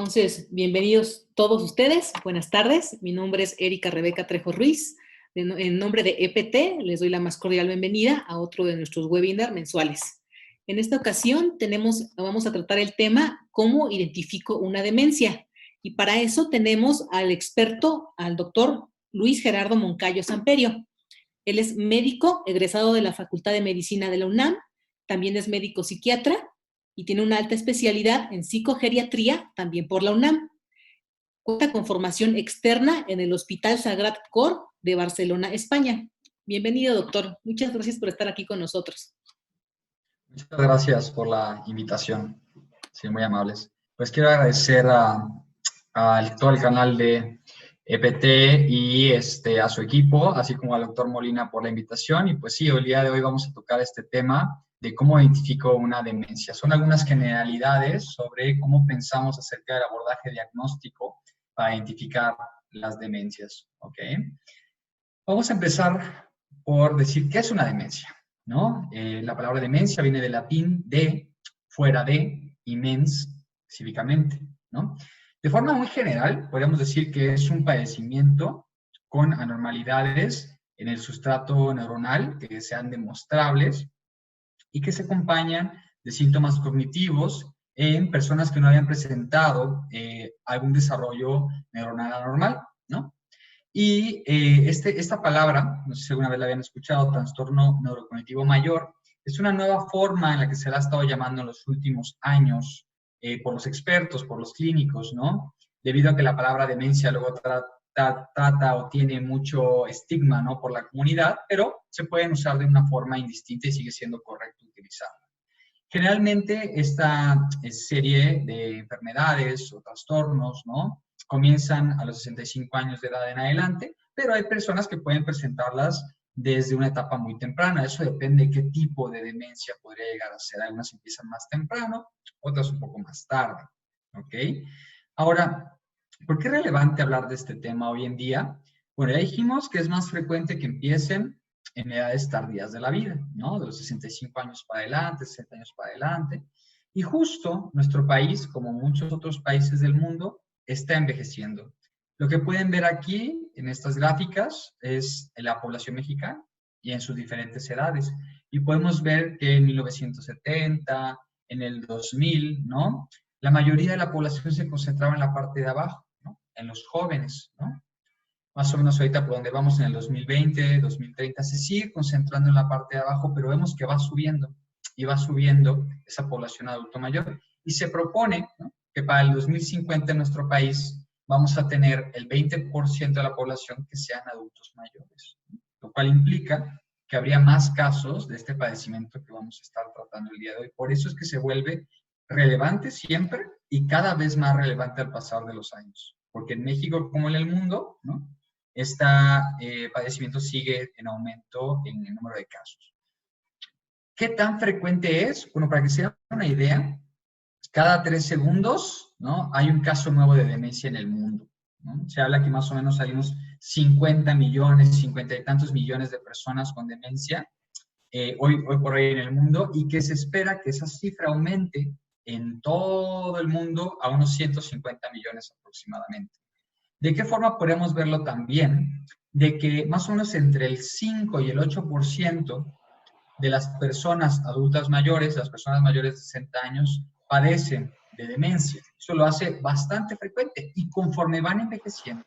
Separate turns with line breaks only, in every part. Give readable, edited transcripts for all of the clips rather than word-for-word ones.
Entonces, bienvenidos todos ustedes. Buenas tardes. Mi nombre es Erika Rebeca Trejo Ruiz. En nombre de EPT, les doy la más cordial bienvenida a otro de nuestros webinars mensuales. En esta ocasión vamos a tratar el tema ¿Cómo identifico una demencia? Y para eso tenemos al experto, al doctor Luis Gerardo Moncayo Samperio. Él es médico egresado de la Facultad de Medicina de la UNAM, también es médico psiquiatra y tiene una alta especialidad en psicogeriatría, también por la UNAM. Cuenta con formación externa en el Hospital Sagrat Cor de Barcelona, España. Bienvenido, doctor. Muchas gracias por estar aquí con nosotros.
Muchas gracias por la invitación. Sí, muy amables. Pues quiero agradecer a todo el canal de EPT y a su equipo, así como al doctor Molina por la invitación. Y pues sí, el día de hoy vamos a tocar este tema de cómo identifico una demencia. Son algunas generalidades sobre cómo pensamos acerca del abordaje diagnóstico para identificar las demencias, ¿ok? Vamos a empezar por decir qué es una demencia, ¿no? La palabra demencia viene del latín de, fuera de, y mens, cívicamente, ¿no? De forma muy general, podríamos decir que es un padecimiento con anormalidades en el sustrato neuronal que sean demostrables y que se acompañan de síntomas cognitivos en personas que no habían presentado algún desarrollo neuronal anormal, ¿no? Y esta palabra, no sé si alguna vez la habían escuchado, trastorno neurocognitivo mayor, es una nueva forma en la que se la ha estado llamando en los últimos años por los expertos, por los clínicos, ¿no? Debido a que la palabra demencia luego trata o tiene mucho estigma, ¿no? Por la comunidad, pero se pueden usar de una forma indistinta y sigue siendo correcto utilizarla. Generalmente esta serie de enfermedades o trastornos, ¿no? Comienzan a los 65 años de edad en adelante, pero hay personas que pueden presentarlas desde una etapa muy temprana. Eso depende de qué tipo de demencia podría llegar a ser. Algunas empiezan más temprano, otras un poco más tarde, ¿ok? Ahora, ¿por qué es relevante hablar de este tema hoy en día? Bueno, ya dijimos que es más frecuente que empiecen en edades tardías de la vida, ¿no? De los 65 años para adelante, 60 años para adelante. Y justo nuestro país, como muchos otros países del mundo, está envejeciendo. Lo que pueden ver aquí en estas gráficas es la población mexicana y en sus diferentes edades. Y podemos ver que en 1970, en el 2000, ¿no? La mayoría de la población se concentraba en la parte de abajo, ¿no? En los jóvenes, ¿no? Más o menos ahorita por donde vamos en el 2020, 2030, se sigue concentrando en la parte de abajo, pero vemos que va subiendo y va subiendo esa población adulto mayor. Y se propone, ¿no?, que para el 2050 en nuestro país vamos a tener el 20% de la población que sean adultos mayores, ¿no? Lo cual implica que habría más casos de este padecimiento que vamos a estar tratando el día de hoy. Por eso es que se vuelve relevante siempre y cada vez más relevante al pasar de los años. Porque en México, como en el mundo, ¿no?, este padecimiento sigue en aumento en el número de casos. ¿Qué tan frecuente es? Bueno, para que se hagan una idea, cada 3 segundos, ¿no?, hay un caso nuevo de demencia en el mundo, ¿no? Se habla que más o menos hay unos 50 millones, 50 y tantos millones de personas con demencia hoy por hoy en el mundo, y que se espera que esa cifra aumente en todo el mundo a unos 150 millones aproximadamente. ¿De qué forma podemos verlo también? De que más o menos entre el 5 y el 8% de las personas adultas mayores, las personas mayores de 60 años, padecen de demencia. Eso lo hace bastante frecuente. Y conforme van envejeciendo,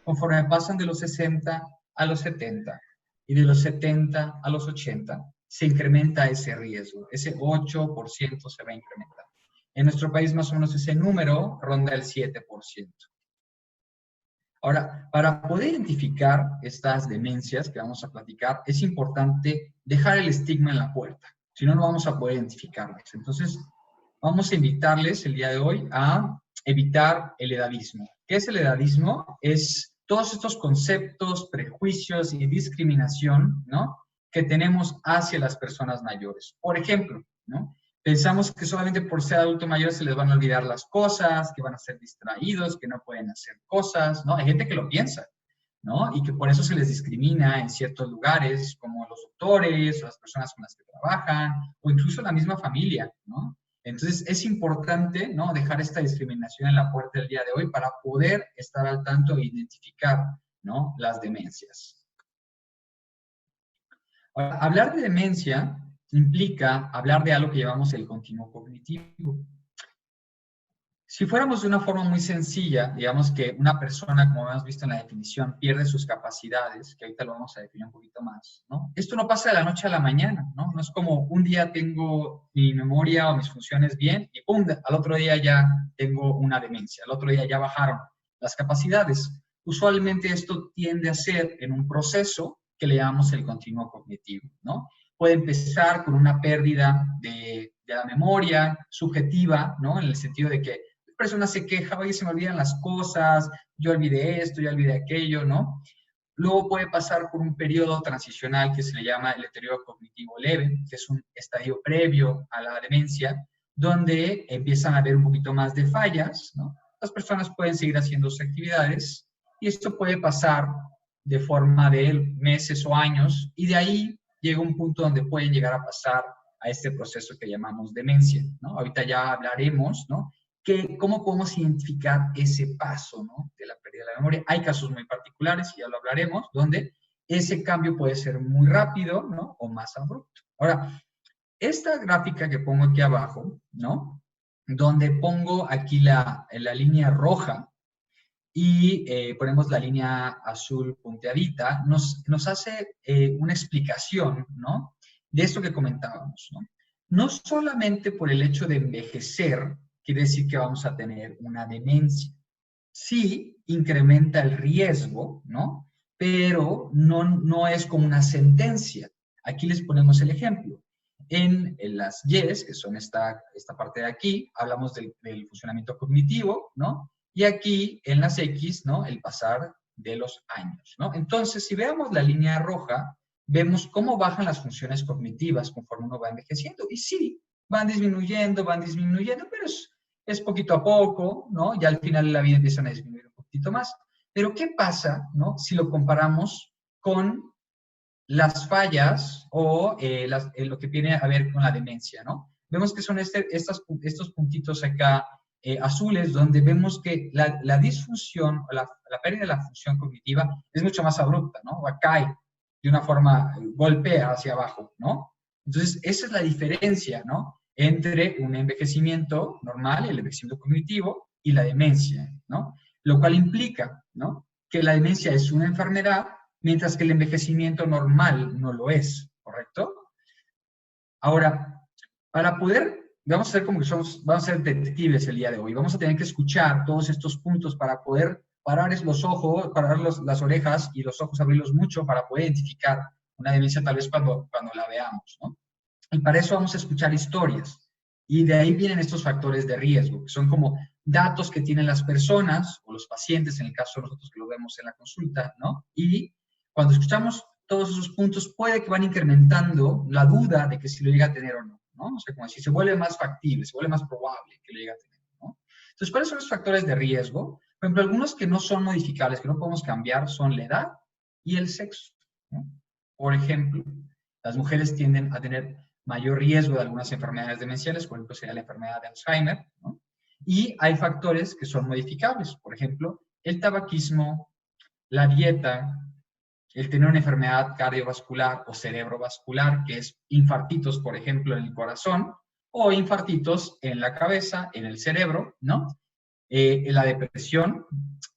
conforme pasan de los 60 a los 70 y de los 70 a los 80, se incrementa ese riesgo. Ese 8% se va a incrementar. En nuestro país más o menos ese número ronda el 7%. Ahora, para poder identificar estas demencias que vamos a platicar, es importante dejar el estigma en la puerta. Si no, no vamos a poder identificarlas. Entonces, vamos a invitarles el día de hoy a evitar el edadismo. ¿Qué es el edadismo? Es todos estos conceptos, prejuicios y discriminación, ¿no?, que tenemos hacia las personas mayores. Por ejemplo, ¿no?, pensamos que solamente por ser adulto mayor se les van a olvidar las cosas, que van a ser distraídos, que no pueden hacer cosas, ¿no? Hay gente que lo piensa, ¿no? Y que por eso se les discrimina en ciertos lugares, como los doctores, o las personas con las que trabajan, o incluso la misma familia, ¿no? Entonces, es importante, ¿no?, dejar esta discriminación en la puerta del día de hoy para poder estar al tanto e identificar, ¿no?, las demencias. Ahora, hablar de demencia implica hablar de algo que llamamos el continuo cognitivo. Si fuéramos de una forma muy sencilla, digamos que una persona, como hemos visto en la definición, pierde sus capacidades, que ahorita lo vamos a definir un poquito más, ¿no? Esto no pasa de la noche a la mañana, ¿no? No es como un día tengo mi memoria o mis funciones bien y ¡pum!, al otro día ya tengo una demencia, al otro día ya bajaron las capacidades. Usualmente esto tiende a ser en un proceso que le llamamos el continuo cognitivo, ¿no? Puede empezar con una pérdida de la memoria subjetiva, ¿no? En el sentido de que persona se queja, oye, se me olvidan las cosas, yo olvidé esto, yo olvidé aquello, ¿no? Luego puede pasar por un periodo transicional que se le llama el deterioro cognitivo leve, que es un estadio previo a la demencia, donde empiezan a haber un poquito más de fallas, ¿no? Las personas pueden seguir haciendo sus actividades y esto puede pasar de forma de meses o años y de ahí llega un punto donde pueden llegar a pasar a este proceso que llamamos demencia, ¿no? Ahorita ya hablaremos, ¿no?, cómo podemos identificar ese paso, ¿no?, de la pérdida de la memoria. Hay casos muy particulares, y ya lo hablaremos, donde ese cambio puede ser muy rápido, ¿no?, o más abrupto. Ahora, esta gráfica que pongo aquí abajo, ¿no?, donde pongo aquí la línea roja y ponemos la línea azul punteadita, nos hace una explicación, ¿no?, de esto que comentábamos, ¿no? No solamente por el hecho de envejecer, quiere decir que vamos a tener una demencia. Sí, incrementa el riesgo, ¿no? Pero no es como una sentencia. Aquí les ponemos el ejemplo. En las Yes, que son esta parte de aquí, hablamos del funcionamiento cognitivo, ¿no? Y aquí en las X, ¿no?, el pasar de los años, ¿no? Entonces, si veamos la línea roja, vemos cómo bajan las funciones cognitivas conforme uno va envejeciendo. Y sí, van disminuyendo, pero es poquito a poco, ¿no? Ya al final de la vida empiezan a disminuir un poquito más. Pero ¿qué pasa, ¿no?, si lo comparamos con las fallas o lo que tiene a ver con la demencia, ¿no? Vemos que son estos puntitos acá azules, donde vemos que la disfunción o la pérdida de la función cognitiva es mucho más abrupta, ¿no? O cae de una forma, golpea hacia abajo, ¿no? Entonces, esa es la diferencia, ¿no?, entre un envejecimiento normal, el envejecimiento cognitivo, y la demencia, ¿no? Lo cual implica, ¿no?, que la demencia es una enfermedad, mientras que el envejecimiento normal no lo es, ¿correcto? Ahora, para poder, vamos a ser como que vamos a ser detectives el día de hoy, vamos a tener que escuchar todos estos puntos para poder parar los ojos, parar las orejas y los ojos abrirlos mucho para poder identificar una demencia tal vez cuando la veamos, ¿no? Y para eso vamos a escuchar historias. Y de ahí vienen estos factores de riesgo, que son como datos que tienen las personas o los pacientes, en el caso de nosotros que lo vemos en la consulta, ¿no? Y cuando escuchamos todos esos puntos, puede que van incrementando la duda de que si lo llega a tener o no, ¿no? O sea, como si se vuelve más factible, se vuelve más probable que lo llegue a tener, ¿no? Entonces, ¿cuáles son los factores de riesgo? Por ejemplo, algunos que no son modificables, que no podemos cambiar, son la edad y el sexo, ¿no? Por ejemplo, las mujeres tienden a tener mayor riesgo de algunas enfermedades demenciales, por ejemplo, sería la enfermedad de Alzheimer, ¿no? Y hay factores que son modificables, por ejemplo, el tabaquismo, la dieta, el tener una enfermedad cardiovascular o cerebrovascular, que es infartitos, por ejemplo, en el corazón, o infartitos en la cabeza, en el cerebro, ¿no? La depresión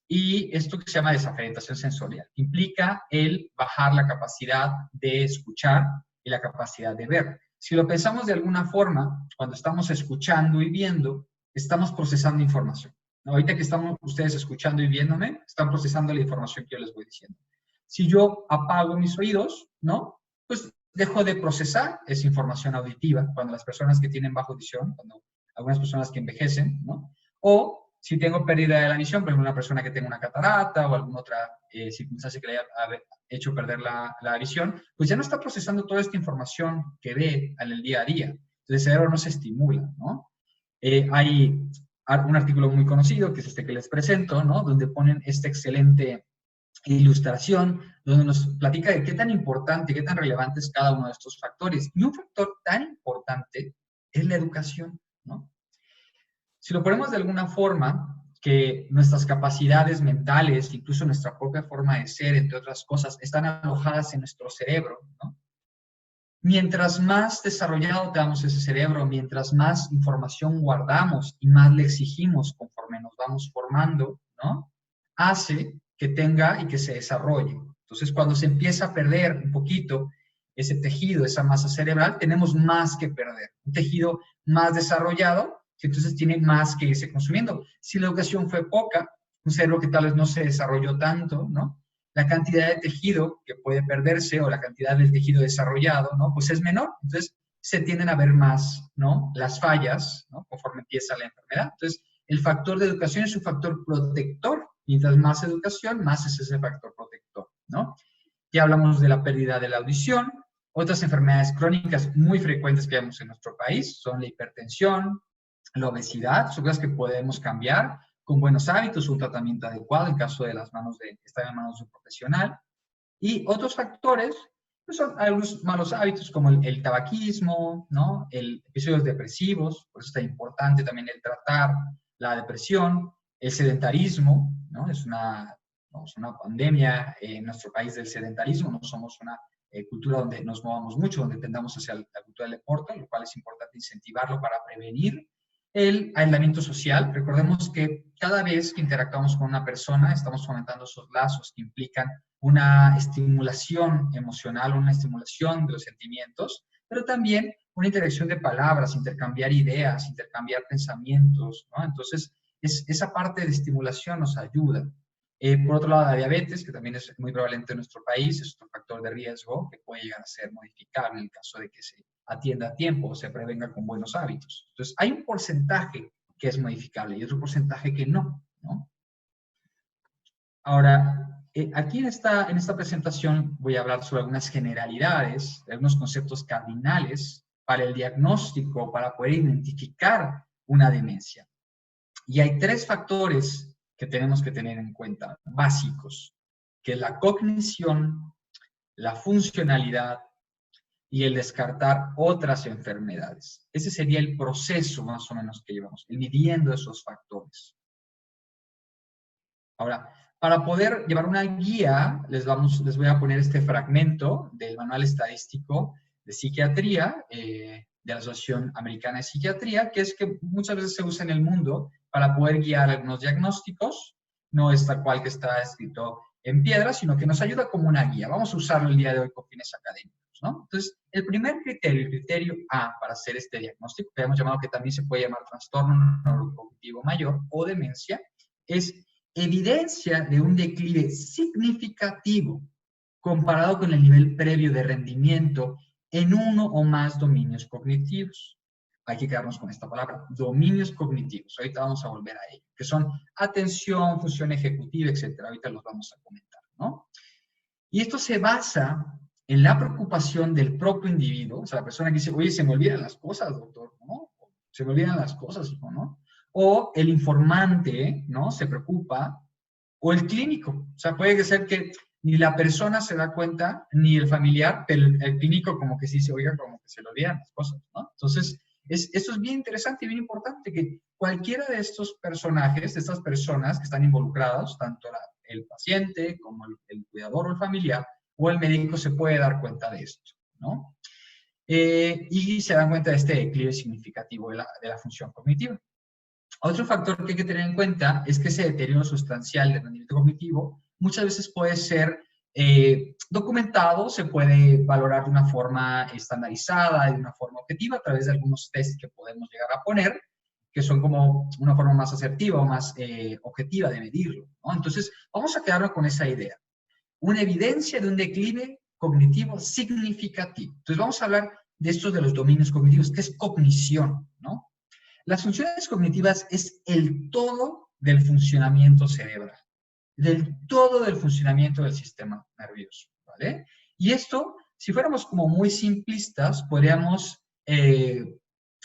y esto que se llama desafectación sensorial. Implica el bajar la capacidad de escuchar y la capacidad de ver. Si lo pensamos de alguna forma, cuando estamos escuchando y viendo, estamos procesando información. Ahorita que estamos ustedes escuchando y viéndome, están procesando la información que yo les voy diciendo. Si yo apago mis oídos, ¿no?, pues dejo de procesar esa información auditiva cuando las personas que tienen baja audición, cuando algunas personas que envejecen, ¿no? O si tengo pérdida de la visión, por ejemplo, una persona que tenga una catarata o alguna otra circunstancia que le haya hecho perder la visión, pues ya no está procesando toda esta información que ve en el día a día. Entonces el cerebro no se estimula, ¿no? Hay un artículo muy conocido, que es este que les presento, ¿no?, donde ponen esta excelente ilustración, donde nos platica de qué tan importante, qué tan relevante es cada uno de estos factores. Y un factor tan importante es la educación. ¿no? Si lo ponemos de alguna forma, que nuestras capacidades mentales, incluso nuestra propia forma de ser, entre otras cosas, están alojadas en nuestro cerebro, ¿no? Mientras más desarrollado tengamos ese cerebro, mientras más información guardamos y más le exigimos conforme nos vamos formando, ¿no? Hace que tenga y que se desarrolle. Entonces, cuando se empieza a perder un poquito ese tejido, esa masa cerebral, tenemos más que perder. Un tejido más desarrollado, que entonces tiene más que irse consumiendo. Si la educación fue poca, un cerebro que tal vez no se desarrolló tanto, ¿no? La cantidad de tejido que puede perderse o la cantidad del tejido desarrollado, ¿no? Pues es menor. Entonces, se tienden a ver más, ¿no? Las fallas, ¿no? Conforme empieza la enfermedad. Entonces, el factor de educación es un factor protector. Mientras más educación, más es ese factor protector, ¿no? Ya hablamos de la pérdida de la audición. Otras enfermedades crónicas muy frecuentes que vemos en nuestro país son la hipertensión, la obesidad, son cosas que podemos cambiar con buenos hábitos, un tratamiento adecuado en caso de las manos de estar en manos de un profesional. Y otros factores pues son algunos malos hábitos como el tabaquismo, ¿no? Episodios depresivos, por eso está importante también el tratar la depresión, el sedentarismo, ¿no? Es una pandemia en nuestro país del sedentarismo, no somos una cultura donde nos movamos mucho, donde tendamos hacia la cultura del deporte, lo cual es importante incentivarlo para prevenir el aislamiento social. Recordemos que cada vez que interactuamos con una persona, estamos fomentando esos lazos que implican una estimulación emocional, una estimulación de los sentimientos, pero también una interacción de palabras, intercambiar ideas, intercambiar pensamientos, ¿no? Entonces, esa parte de estimulación nos ayuda. Por otro lado, la diabetes, que también es muy prevalente en nuestro país, es otro factor de riesgo que puede llegar a ser modificable en el caso de que se atienda a tiempo o se prevenga con buenos hábitos. Entonces, hay un porcentaje que es modificable y otro porcentaje que no, ¿no? Ahora, aquí en esta presentación voy a hablar sobre algunas generalidades, algunos conceptos cardinales para el diagnóstico, para poder identificar una demencia. Y hay 3 factores que tenemos que tener en cuenta, básicos, que es la cognición, la funcionalidad y el descartar otras enfermedades. Ese sería el proceso más o menos que llevamos, midiendo esos factores. Ahora, para poder llevar una guía, les voy a poner este fragmento del Manual Estadístico de Psiquiatría, de la Asociación Americana de Psiquiatría, que es que muchas veces se usa en el mundo para poder guiar algunos diagnósticos. No es tal cual que está escrito en piedra, sino que nos ayuda como una guía. Vamos a usarlo el día de hoy con fines académicos, ¿no? Entonces, el primer criterio, el criterio A para hacer este diagnóstico, que hemos llamado que también se puede llamar trastorno neurocognitivo mayor o demencia, es evidencia de un declive significativo comparado con el nivel previo de rendimiento en uno o más dominios cognitivos. Hay que quedarnos con esta palabra, dominios cognitivos. Ahorita vamos a volver a ello, que son atención, función ejecutiva, etc. Ahorita los vamos a comentar, ¿no? Y esto se basa en la preocupación del propio individuo, o sea, la persona que dice, oye, se me olvidan las cosas, doctor, ¿no? Se me olvidan las cosas, hijo, ¿no? O el informante, ¿no? Se preocupa, o el clínico. O sea, puede ser que ni la persona se da cuenta, ni el familiar, pero el clínico como que sí se oiga, como que se le olvidan las cosas, ¿no? Entonces, esto es bien interesante y bien importante, que cualquiera de estos personajes, de estas personas que están involucrados, tanto el paciente como el cuidador o el familiar, o el médico se puede dar cuenta de esto, ¿no? Y se dan cuenta de este declive significativo de la función cognitiva. Otro factor que hay que tener en cuenta es que ese deterioro sustancial del rendimiento cognitivo muchas veces puede ser documentado, se puede valorar de una forma estandarizada, de una forma objetiva, a través de algunos tests que podemos llegar a poner, que son como una forma más asertiva o más objetiva de medirlo, ¿no? Entonces, vamos a quedarnos con esa idea. Una evidencia de un declive cognitivo significativo. Entonces, vamos a hablar de estos de los dominios cognitivos, que es cognición, ¿no? Las funciones cognitivas es el todo del funcionamiento cerebral, del todo del funcionamiento del sistema nervioso, ¿vale? Y esto, si fuéramos como muy simplistas, podríamos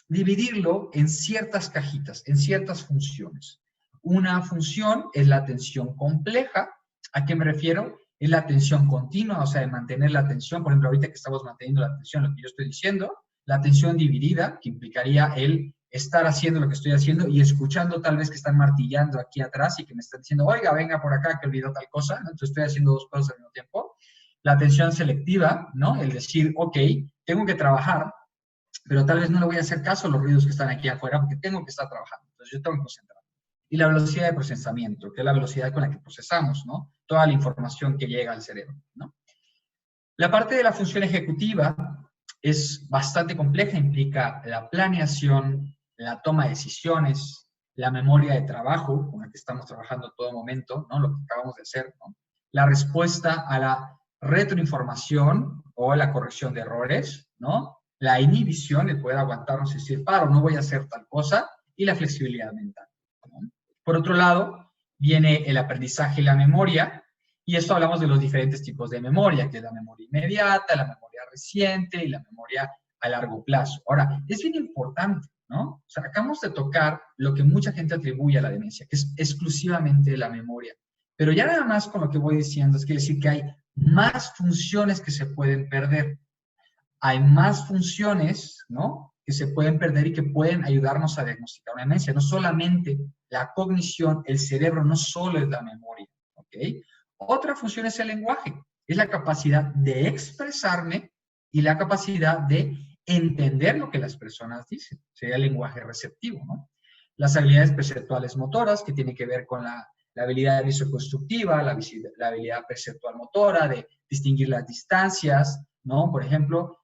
dividirlo en ciertas cajitas, en ciertas funciones. Una función es la atención compleja. ¿A qué me refiero? Es la atención continua, o sea, de mantener la atención. Por ejemplo, ahorita que estamos manteniendo la atención, lo que yo estoy diciendo, la atención dividida, que implicaría el estar haciendo lo que estoy haciendo y escuchando tal vez que están martillando aquí atrás y que me están diciendo, oiga, venga por acá que olvidó tal cosa, ¿no? Entonces estoy haciendo dos cosas al mismo tiempo. La atención selectiva, ¿no? El decir, ok, tengo que trabajar, pero tal vez no le voy a hacer caso a los ruidos que están aquí afuera porque tengo que estar trabajando. Entonces yo tengo que concentrar. Y la velocidad de procesamiento, que es la velocidad con la que procesamos, ¿no? Toda la información que llega al cerebro, ¿no? La parte de la función ejecutiva es bastante compleja, implica la planeación, la toma de decisiones, la memoria de trabajo, con la que estamos trabajando en todo momento, ¿no? Lo que acabamos de hacer, ¿no? La respuesta a la retroinformación o la corrección de errores, ¿no? La inhibición, el poder aguantarnos y decir, paro, no voy a hacer tal cosa, y la flexibilidad mental, ¿no? Por otro lado, viene el aprendizaje y la memoria, y esto hablamos de los diferentes tipos de memoria, que es la memoria inmediata, la memoria reciente y la memoria a largo plazo. Ahora, es bien importante, ¿no? O sea, acabamos de tocar lo que mucha gente atribuye a la demencia, que es exclusivamente la memoria. Pero ya nada más con lo que voy diciendo es que decir que hay más funciones que se pueden perder. Hay más funciones, ¿no? Que se pueden perder y que pueden ayudarnos a diagnosticar una demencia. No solamente la cognición, el cerebro no solo es la memoria, ¿ok? Otra función es el lenguaje, es la capacidad de expresarme y la capacidad de entender lo que las personas dicen. Sería el lenguaje receptivo, ¿no? Las habilidades perceptuales motoras, que tienen que ver con la habilidad visoconstructiva, la habilidad perceptual motora, de distinguir las distancias, ¿no? Por ejemplo,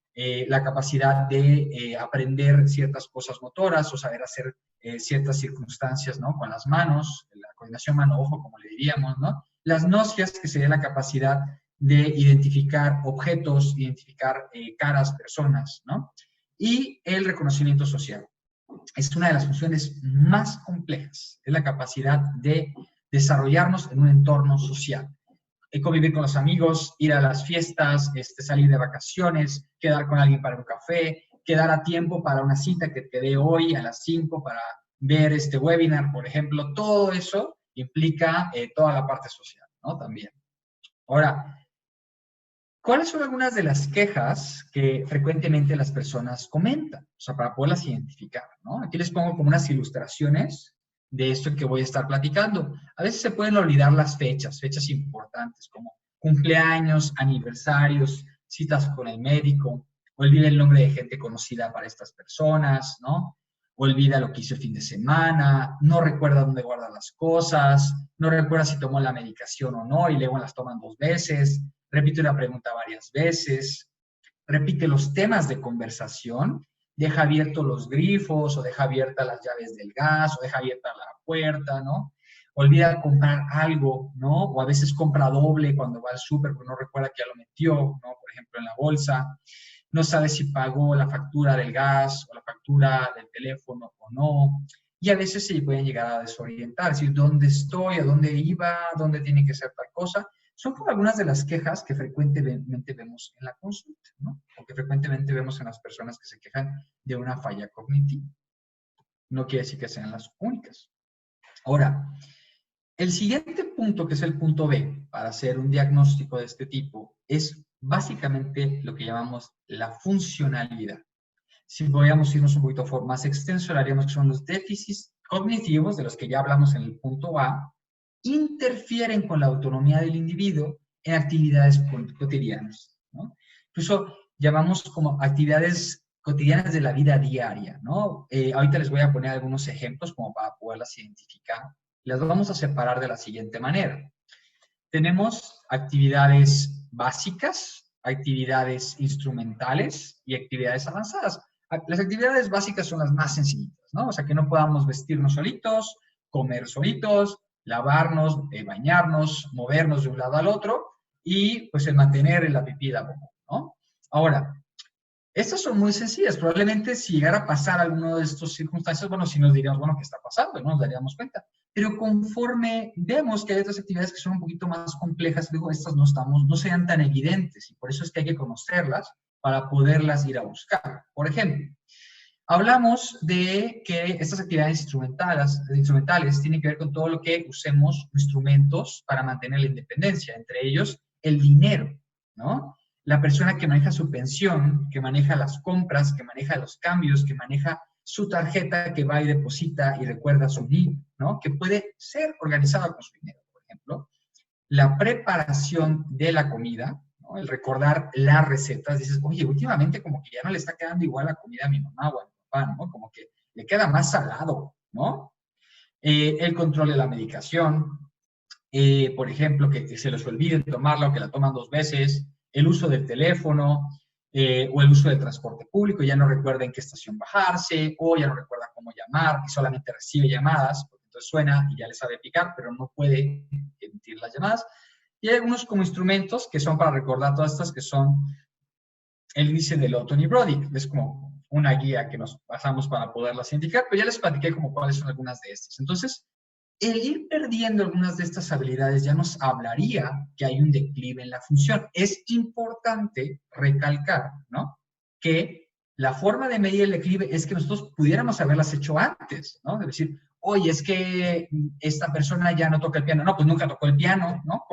la capacidad de aprender ciertas cosas motoras o saber hacer ciertas circunstancias, ¿no? Con las manos, la coordinación mano-ojo, como le diríamos, ¿no? Las gnosias, que sería la capacidad de identificar objetos, identificar caras, personas, ¿no? Y el reconocimiento social. Es una de las funciones más complejas, es la capacidad de desarrollarnos en un entorno social. Convivir con los amigos, ir a las fiestas, salir de vacaciones, quedar con alguien para un café, quedar a tiempo para una cita que quedé hoy a las 5 para ver este webinar, por ejemplo. Todo eso implica toda la parte social, ¿no? También. Ahora, ¿cuáles son algunas de las quejas que frecuentemente las personas comentan? O sea, para poderlas identificar, ¿no? Aquí les pongo como unas ilustraciones de esto que voy a estar platicando. A veces se pueden olvidar las fechas, fechas importantes como cumpleaños, aniversarios, citas con el médico, olvida el nombre de gente conocida para estas personas, ¿no? Olvida lo que hizo el fin de semana, no recuerda dónde guarda las cosas, no recuerda si tomó la medicación o no y luego las toman 2 veces, repite una pregunta varias veces, repite los temas de conversación, deja abiertos los grifos o deja abiertas las llaves del gas o deja abierta la puerta, ¿no? Olvida comprar algo, ¿no? O a veces compra doble cuando va al súper porque no recuerda que ya lo metió, ¿no? Por ejemplo, en la bolsa. No sabe si pagó la factura del gas o la factura del teléfono o no. Y a veces se pueden llegar a desorientar, es decir, ¿dónde estoy? ¿A dónde iba? ¿Dónde tiene que ser tal cosa? Son como algunas de las quejas que frecuentemente vemos en la consulta, ¿no? O que frecuentemente vemos en las personas que se quejan de una falla cognitiva. No quiere decir que sean las únicas. Ahora, el siguiente punto, que es el punto B, para hacer un diagnóstico de este tipo, es básicamente lo que llamamos la funcionalidad. Si podríamos irnos un poquito más extenso, haríamos que son los déficits cognitivos, de los que ya hablamos en el punto A, interfieren con la autonomía del individuo en actividades cotidianas, ¿no? Incluso llamamos como actividades cotidianas de la vida diaria, ¿no? Ahorita les voy a poner algunos ejemplos como para poderlas identificar. Las vamos a separar de la siguiente manera. Tenemos actividades básicas, actividades instrumentales y actividades avanzadas. Las actividades básicas son las más sencillitas, ¿no? O sea, que no podamos vestirnos solitos, comer solitos, lavarnos, bañarnos, movernos de un lado al otro y pues el mantener la pipí y la popó, ¿no? Ahora, estas son muy sencillas. Probablemente si llegara a pasar alguna de estas circunstancias, bueno, si nos diríamos, bueno, ¿qué está pasando? No nos daríamos cuenta. Pero conforme vemos que hay otras actividades que son un poquito más complejas, luego estas no sean tan evidentes y por eso es que hay que conocerlas para poderlas ir a buscar. Por ejemplo, hablamos de que estas actividades instrumentales tienen que ver con todo lo que usemos instrumentos para mantener la independencia, entre ellos el dinero, ¿no? La persona que maneja su pensión, que maneja las compras, que maneja los cambios, que maneja su tarjeta que va y deposita y recuerda su NIP, ¿no? Que puede ser organizada con su dinero, por ejemplo. La preparación de la comida, ¿no? El recordar las recetas. Dices, oye, últimamente como que ya no le está quedando igual la comida a mi mamá o a mi papá, ¿no? Como que le queda más salado, ¿no? El control de la medicación, por ejemplo, que se les olvide tomarla o que la toman 2 veces, el uso del teléfono o el uso del transporte público, ya no recuerda en qué estación bajarse o ya no recuerda cómo llamar y solamente recibe llamadas, porque entonces suena y ya le sabe picar, pero no puede emitir las llamadas. Y hay algunos como instrumentos que son para recordar todas estas, que son el índice de Lawton y Brody, es como una guía que nos pasamos para poderlas indicar, pero ya les platiqué como cuáles son algunas de estas. Entonces, el ir perdiendo algunas de estas habilidades ya nos hablaría que hay un declive en la función. Es importante recalcar, ¿no? Que la forma de medir el declive es que nosotros pudiéramos haberlas hecho antes, ¿no? De decir, oye, es que esta persona ya no toca el piano. No, pues nunca tocó el piano, ¿no?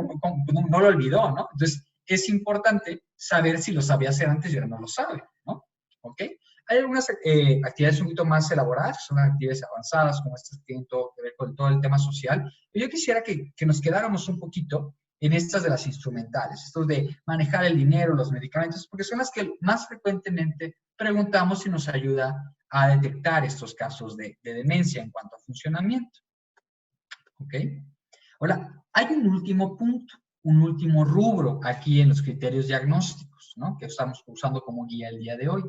No lo olvidó, ¿no? Entonces, es importante saber si lo sabía hacer antes y ahora no lo sabe, ¿no? ¿Ok? Hay algunas actividades un poquito más elaboradas, son actividades avanzadas, como estas que tienen todo que ver con todo el tema social. Pero yo quisiera que nos quedáramos un poquito en estas de las instrumentales, estos de manejar el dinero, los medicamentos, porque son las que más frecuentemente preguntamos si nos ayuda a detectar estos casos de demencia en cuanto a funcionamiento. ¿Ok? Ahora, hay un último punto, un último rubro aquí en los criterios diagnósticos, ¿no? Que estamos usando como guía el día de hoy.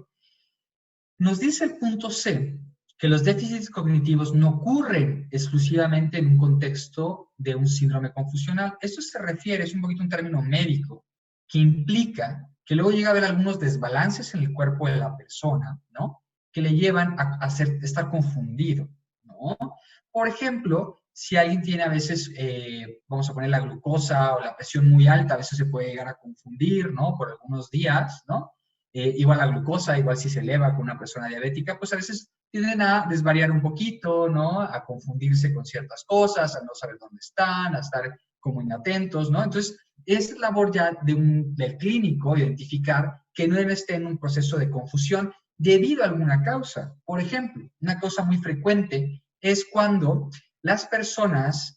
Nos dice el punto C que los déficits cognitivos no ocurren exclusivamente en un contexto de un síndrome confusional. Esto se refiere, es un poquito un término médico, que implica que luego llega a haber algunos desbalances en el cuerpo de la persona, ¿no? Que le llevan a estar confundido, ¿no? Por ejemplo, si alguien tiene a veces, vamos a poner la glucosa o la presión muy alta, a veces se puede llegar a confundir, ¿no? Por algunos días, ¿no? Igual la glucosa, igual si se eleva con una persona diabética, pues a veces tienden a desvariar un poquito, ¿no? A confundirse con ciertas cosas, a no saber dónde están, a estar como inatentos, ¿no? Entonces, es labor ya del clínico identificar que no esté en un proceso de confusión debido a alguna causa. Por ejemplo, una cosa muy frecuente es cuando las personas,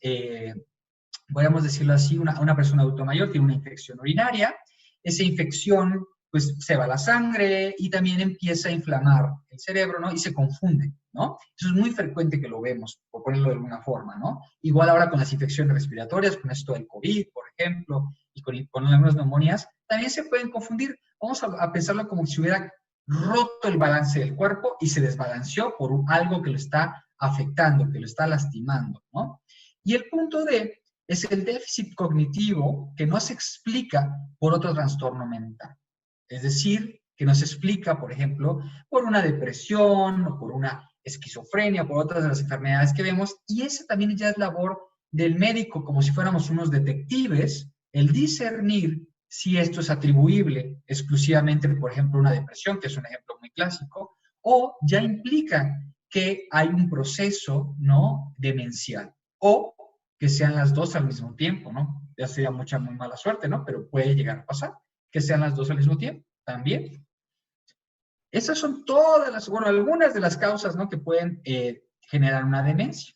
podríamos decirlo así, una persona adulto mayor tiene una infección urinaria, esa infección pues se va a la sangre y también empieza a inflamar el cerebro, ¿no? Y se confunde, ¿no? Eso es muy frecuente que lo vemos, por ponerlo de alguna forma, ¿no? Igual ahora con las infecciones respiratorias, con esto del COVID, por ejemplo, y con algunas neumonías, también se pueden confundir. Vamos a pensarlo como si hubiera roto el balance del cuerpo y se desbalanceó por algo que lo está afectando, que lo está lastimando, ¿no? Y el punto D es el déficit cognitivo que no se explica por otro trastorno mental. Es decir, que no se explica, por ejemplo, por una depresión o por una esquizofrenia, por otras de las enfermedades que vemos, y esa también ya es labor del médico, como si fuéramos unos detectives, el discernir si esto es atribuible exclusivamente, por ejemplo, a una depresión, que es un ejemplo muy clásico, o ya implica que hay un proceso, ¿no?, demencial, o que sean las dos al mismo tiempo, ¿no? Ya sería mucha, muy mala suerte, ¿no? Pero puede llegar a pasar que sean las dos al mismo tiempo, también. Esas son todas las, bueno, algunas de las causas, ¿no?, que pueden generar una demencia.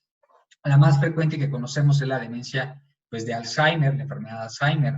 La más frecuente que conocemos es la demencia, pues, de Alzheimer, la enfermedad de Alzheimer.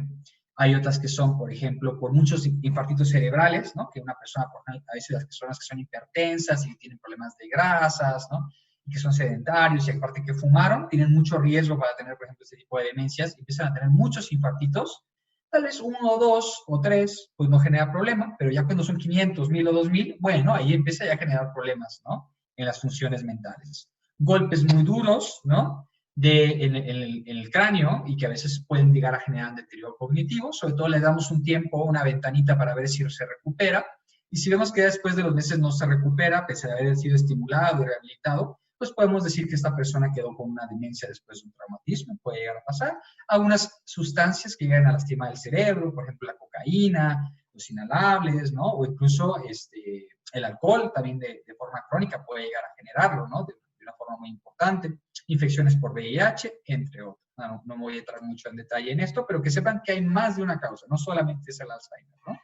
Hay otras que son, por ejemplo, por muchos infartitos cerebrales, ¿no? Que una persona, por ejemplo, a veces las personas que son hipertensas y tienen problemas de grasas, ¿no? Y que son sedentarios y aparte que fumaron, tienen mucho riesgo para tener, por ejemplo, este tipo de demencias, y empiezan a tener muchos infartitos. Tal vez 1 o 2 o 3, pues no genera problema, pero ya cuando son 500, 1000 o 2000, bueno, ahí empieza ya a generar problemas, ¿no? En las funciones mentales. Golpes muy duros, ¿no? En el cráneo y que a veces pueden llegar a generar un deterioro cognitivo. Sobre todo le damos un tiempo, una ventanita para ver si se recupera. Y si vemos que después de los meses no se recupera, pese a haber sido estimulado y rehabilitado, pues podemos decir que esta persona quedó con una demencia después de un traumatismo, puede llegar a pasar. Algunas sustancias que llegan a lastimar el cerebro, por ejemplo, la cocaína, los inhalables, ¿no? O incluso el alcohol también de forma crónica puede llegar a generarlo, ¿no? De una forma muy importante. Infecciones por VIH, entre otros. No me voy a entrar mucho en detalle en esto, pero que sepan que hay más de una causa, no solamente es el Alzheimer, ¿no?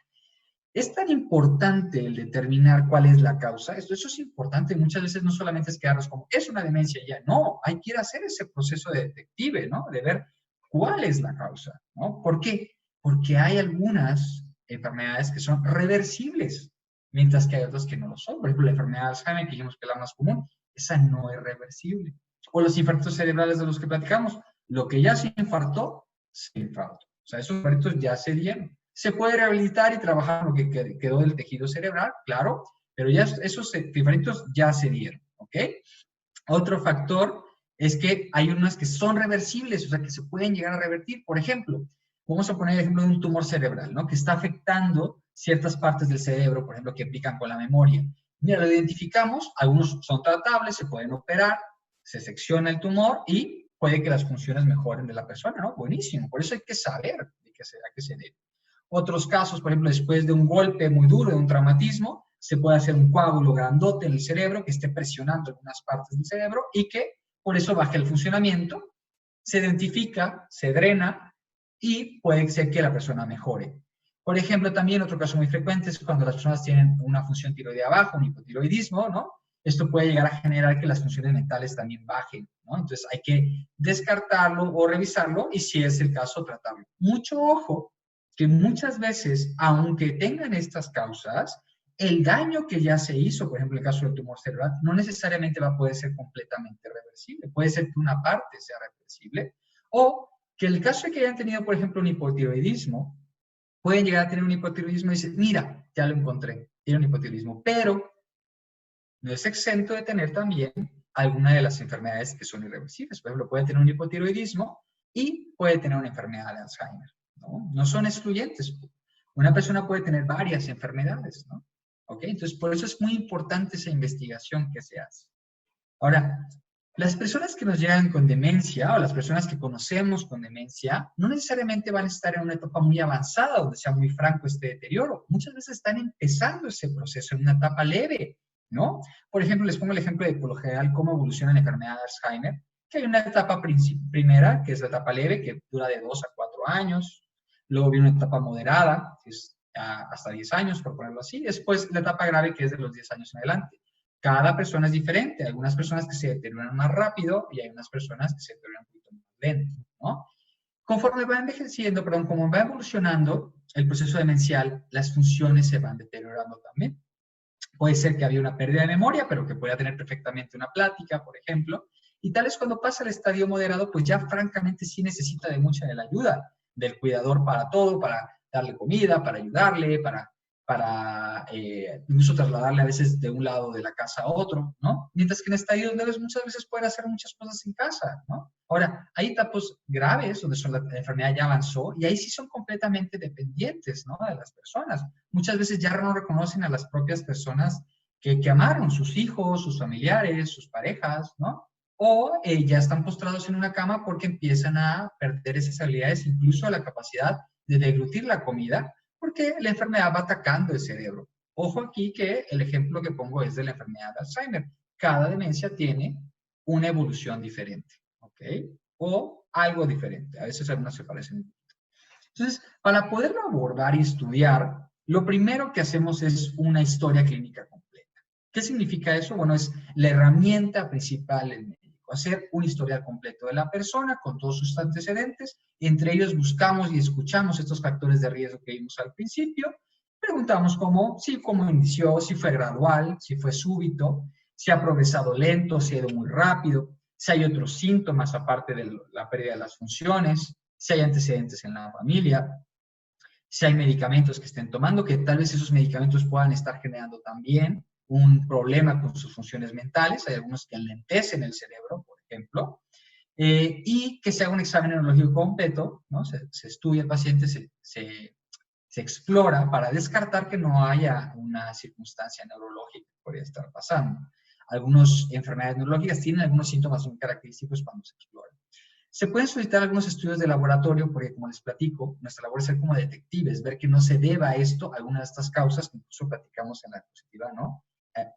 Es tan importante el determinar cuál es la causa. Eso es importante. Muchas veces no solamente es quedarnos como, es una demencia ya. No, hay que ir a hacer ese proceso de detective, ¿no? De ver cuál es la causa, ¿no? ¿Por qué? Porque hay algunas enfermedades que son reversibles, mientras que hay otras que no lo son. Por ejemplo, la enfermedad de Alzheimer, que dijimos que es la más común, esa no es reversible. O los infartos cerebrales de los que platicamos. Lo que ya se infartó, se infartó. O sea, esos infartos ya se dieron. Se puede rehabilitar y trabajar lo que quedó del tejido cerebral, claro, pero ya esos infartos ya se dieron, ¿ok? Otro factor es que hay unas que son reversibles, o sea, que se pueden llegar a revertir. Por ejemplo, vamos a poner el ejemplo de un tumor cerebral, ¿no? Que está afectando ciertas partes del cerebro, por ejemplo, que implican con la memoria. Mira, lo identificamos, algunos son tratables, se pueden operar, se secciona el tumor y puede que las funciones mejoren de la persona, ¿no? Buenísimo, por eso hay que saber a qué se debe. Otros casos, por ejemplo, después de un golpe muy duro, de un traumatismo, se puede hacer un coágulo grandote en el cerebro que esté presionando algunas partes del cerebro y que por eso baja el funcionamiento, se identifica, se drena y puede ser que la persona mejore. Por ejemplo, también otro caso muy frecuente es cuando las personas tienen una función tiroidea baja, un hipotiroidismo, ¿no? Esto puede llegar a generar que las funciones mentales también bajen, ¿no? Entonces hay que descartarlo o revisarlo y si es el caso, tratarlo. Mucho ojo, que muchas veces, aunque tengan estas causas, el daño que ya se hizo, por ejemplo, en el caso del tumor cerebral, no necesariamente va a poder ser completamente reversible. Puede ser que una parte sea reversible o que el caso de que hayan tenido, por ejemplo, un hipotiroidismo, pueden llegar a tener un hipotiroidismo y decir, mira, ya lo encontré, tiene un hipotiroidismo, pero no es exento de tener también alguna de las enfermedades que son irreversibles. Por ejemplo, puede tener un hipotiroidismo y puede tener una enfermedad de Alzheimer, ¿no? No son excluyentes. Una persona puede tener varias enfermedades, ¿no? ¿Ok? Entonces, por eso es muy importante esa investigación que se hace. Ahora, las personas que nos llegan con demencia o las personas que conocemos con demencia no necesariamente van a estar en una etapa muy avanzada donde sea muy franco este deterioro. Muchas veces están empezando ese proceso en una etapa leve, ¿no? Por ejemplo, les pongo el ejemplo de, por lo general, cómo evoluciona la enfermedad de Alzheimer, que hay una etapa primera, que es la etapa leve, que dura de 2 a 4 años. Luego viene una etapa moderada, que es hasta 10 años, por ponerlo así. Después la etapa grave, que es de los 10 años en adelante. Cada persona es diferente. Hay algunas personas que se deterioran más rápido y hay unas personas que se deterioran un poquito más lento, ¿no? Conforme va envejeciendo, perdón, como va evolucionando el proceso demencial, las funciones se van deteriorando también. Puede ser que había una pérdida de memoria, pero que pueda tener perfectamente una plática, por ejemplo. Y tal vez cuando pasa el estadio moderado, pues ya francamente sí necesita de mucha de la ayuda del cuidador para todo, para darle comida, para ayudarle, para incluso trasladarle a veces de un lado de la casa a otro, ¿no? Mientras que en estadios leves muchas veces pueden hacer muchas cosas en casa, ¿no? Ahora, hay etapas graves donde la enfermedad ya avanzó y ahí sí son completamente dependientes, ¿no? De las personas. Muchas veces ya no reconocen a las propias personas que amaron, sus hijos, sus familiares, sus parejas, ¿no? O ya están postrados en una cama porque empiezan a perder esas habilidades, incluso la capacidad de deglutir la comida, porque la enfermedad va atacando el cerebro. Ojo aquí que el ejemplo que pongo es de la enfermedad de Alzheimer. Cada demencia tiene una evolución diferente, ¿ok? O algo diferente. A veces algunas se parecen. Entonces, para poderlo abordar y estudiar, lo primero que hacemos es una historia clínica completa. ¿Qué significa eso? Bueno, es la herramienta principal del médico. Hacer un historial completo de la persona con todos sus antecedentes. Entre ellos buscamos y escuchamos estos factores de riesgo que vimos al principio. Preguntamos cómo inició, si fue gradual, si fue súbito, si ha progresado lento, si ha ido muy rápido, si hay otros síntomas aparte de la pérdida de las funciones, si hay antecedentes en la familia, si hay medicamentos que estén tomando, que tal vez esos medicamentos puedan estar generando también un problema con sus funciones mentales. Hay algunos que enlentecen el cerebro, por ejemplo, y que se haga un examen neurológico completo, ¿no? Se estudia el paciente, se explora para descartar que no haya una circunstancia neurológica que podría estar pasando. Algunas enfermedades neurológicas tienen algunos síntomas muy característicos cuando se exploran. Se pueden solicitar algunos estudios de laboratorio porque, como les platico, nuestra labor es ser como detectives, ver que no se deba a esto, a alguna de estas causas que incluso platicamos en la diapositiva, ¿no?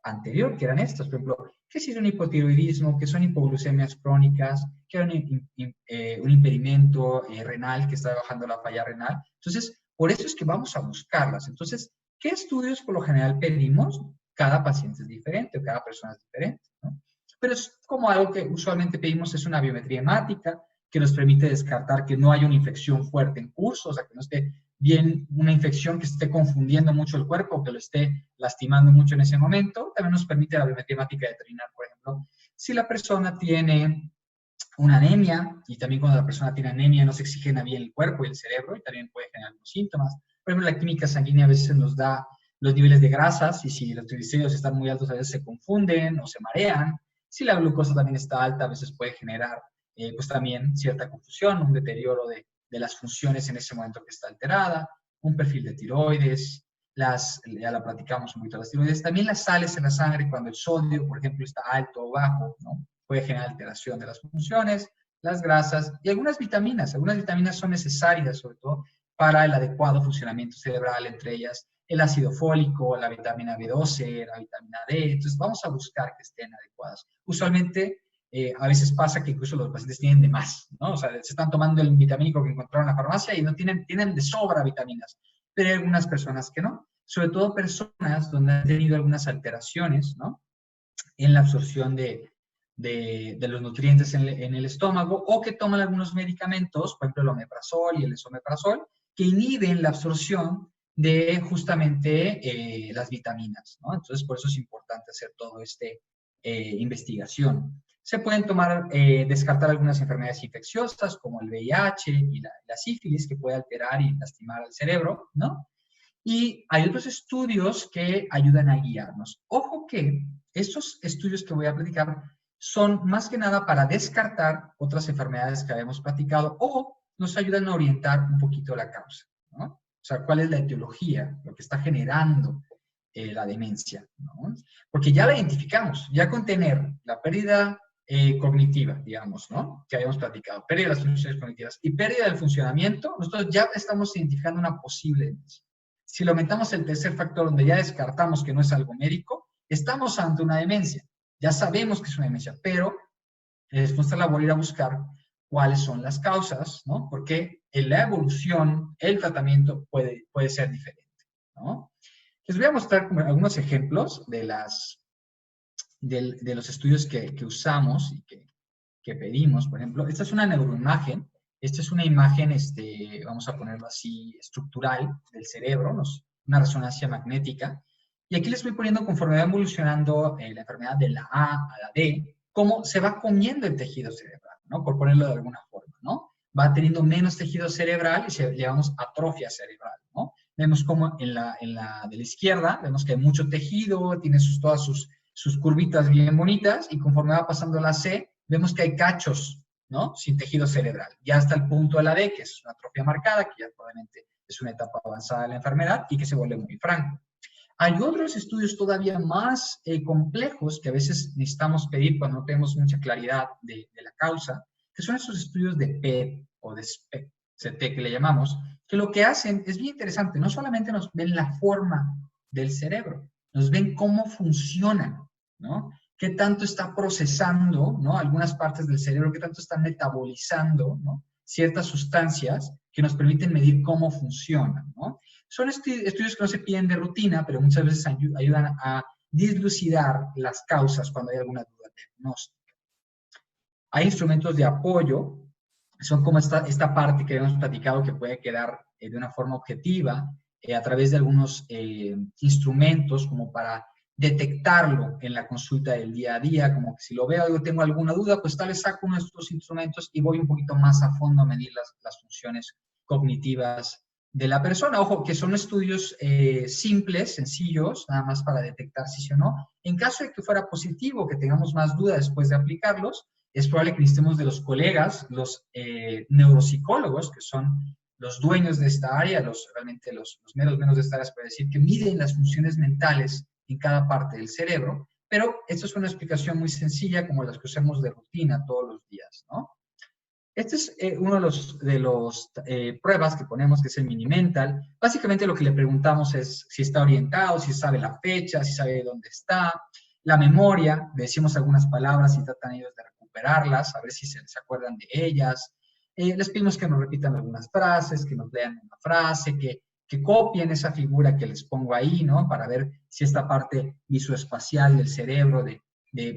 Anterior, que eran estas, por ejemplo, que si es un hipotiroidismo, que son hipoglucemias crónicas, que era un impedimento renal, que está bajando la falla renal. Entonces, por eso es que vamos a buscarlas. Entonces, ¿Qué estudios por lo general pedimos? Cada paciente es diferente, o cada persona es diferente, ¿no? Pero es como algo que usualmente pedimos, es una biometría hemática, que nos permite descartar que no haya una infección fuerte en curso, o sea, que no esté bien una infección que esté confundiendo mucho el cuerpo, que lo esté lastimando mucho en ese momento. También nos permite la biometría hemática determinar, por ejemplo, si la persona tiene una anemia, y también cuando la persona tiene anemia no se oxigena bien el cuerpo y el cerebro, y también puede generar algunos síntomas. Por ejemplo, la química sanguínea a veces nos da los niveles de grasas, y si los triglicéridos están muy altos, a veces se confunden o se marean. Si la glucosa también está alta, a veces puede generar pues también cierta confusión, un deterioro de las funciones en ese momento que está alterada, un perfil de tiroides, ya la platicamos un poquito, las tiroides, también las sales en la sangre, cuando el sodio, por ejemplo, está alto o bajo, ¿no? Puede generar alteración de las funciones, las grasas y algunas vitaminas. Algunas vitaminas son necesarias, sobre todo, para el adecuado funcionamiento cerebral, entre ellas el ácido fólico, la vitamina B12, la vitamina D. Entonces, vamos a buscar que estén adecuadas. Usualmente, a veces pasa que incluso los pacientes tienen de más, ¿no? O sea, se están tomando el vitamínico que encontraron en la farmacia y no tienen de sobra vitaminas. Pero hay algunas personas que no. Sobre todo personas donde han tenido algunas alteraciones, ¿no? En la absorción de los nutrientes en el estómago, o que toman algunos medicamentos, por ejemplo el omeprazol y el esomeprazol, que inhiben la absorción de justamente las vitaminas, ¿no? Entonces, por eso es importante hacer todo investigación. Se pueden descartar algunas enfermedades infecciosas, como el VIH y la sífilis, que puede alterar y lastimar al cerebro, ¿no? Y hay otros estudios que ayudan a guiarnos. Ojo que estos estudios que voy a platicar son más que nada para descartar otras enfermedades que habíamos platicado, o nos ayudan a orientar un poquito la causa, ¿no? O sea, cuál es la etiología, lo que está generando la demencia, ¿no? Porque ya la identificamos, ya con tener la pérdida cognitiva, digamos, ¿no? Que habíamos platicado, pérdida de las funciones cognitivas y pérdida del funcionamiento, nosotros ya estamos identificando una posible demencia. Si lo aumentamos el tercer factor, donde ya descartamos que no es algo médico, estamos ante una demencia. Ya sabemos que es una demencia, pero es nuestra labor ir a buscar cuáles son las causas, ¿no? Porque en la evolución, el tratamiento puede ser diferente, ¿no? Les voy a mostrar algunos ejemplos de los estudios que usamos y que pedimos. Por ejemplo, esta es una neuroimagen. Esta es una imagen, vamos a ponerlo así, estructural del cerebro, una resonancia magnética. Y aquí les voy poniendo, conforme va evolucionando la enfermedad de la A a la D, cómo se va comiendo el tejido cerebral, ¿no? Por ponerlo de alguna forma, ¿no? Va teniendo menos tejido cerebral y le llamamos atrofia cerebral, ¿no? Vemos como de la izquierda, vemos que hay mucho tejido, tiene todas sus curvitas bien bonitas, y conforme va pasando la C, vemos que hay cachos, ¿no? Sin tejido cerebral. Ya hasta el punto de la D, que es una atrofia marcada, que ya probablemente es una etapa avanzada de la enfermedad y que se vuelve muy franca. Hay otros estudios todavía más complejos que a veces necesitamos pedir cuando no tenemos mucha claridad de la causa, que son esos estudios de PET o de SPECT, que le llamamos, que lo que hacen es bien interesante. No solamente nos ven la forma del cerebro, nos ven cómo funciona, ¿no? Qué tanto está procesando, ¿no? Algunas partes del cerebro, qué tanto está metabolizando, ¿no? Ciertas sustancias que nos permiten medir cómo funcionan, ¿no? Son estudios que no se piden de rutina, pero muchas veces ayudan a dilucidar las causas cuando hay alguna duda diagnóstica. Hay instrumentos de apoyo, son como esta parte que hemos platicado, que puede quedar de una forma objetiva a través de algunos instrumentos, como para detectarlo en la consulta del día a día, como que si lo veo y tengo alguna duda, pues tal vez saco uno de estos instrumentos y voy un poquito más a fondo a medir las funciones cognitivas de la persona. Ojo, que son estudios simples, sencillos, nada más para detectar si sí o no. En caso de que fuera positivo, que tengamos más dudas después de aplicarlos, es probable que necesitemos de los colegas, los neuropsicólogos, que son los dueños de esta área, realmente los menos de esta área, se puede decir, que miden las funciones mentales en cada parte del cerebro, pero esto es una explicación muy sencilla, como las que usamos de rutina todos los días, ¿no? Este es uno de los pruebas que ponemos, que es el Mini-Mental. Básicamente lo que le preguntamos es si está orientado, si sabe la fecha, si sabe dónde está. La memoria, le decimos algunas palabras y tratan ellos de recuperarlas, a ver si se acuerdan de ellas. Les pedimos que nos repitan algunas frases, que nos lean una frase, que que copien esa figura que les pongo ahí, ¿no? Para ver si esta parte visoespacial del cerebro de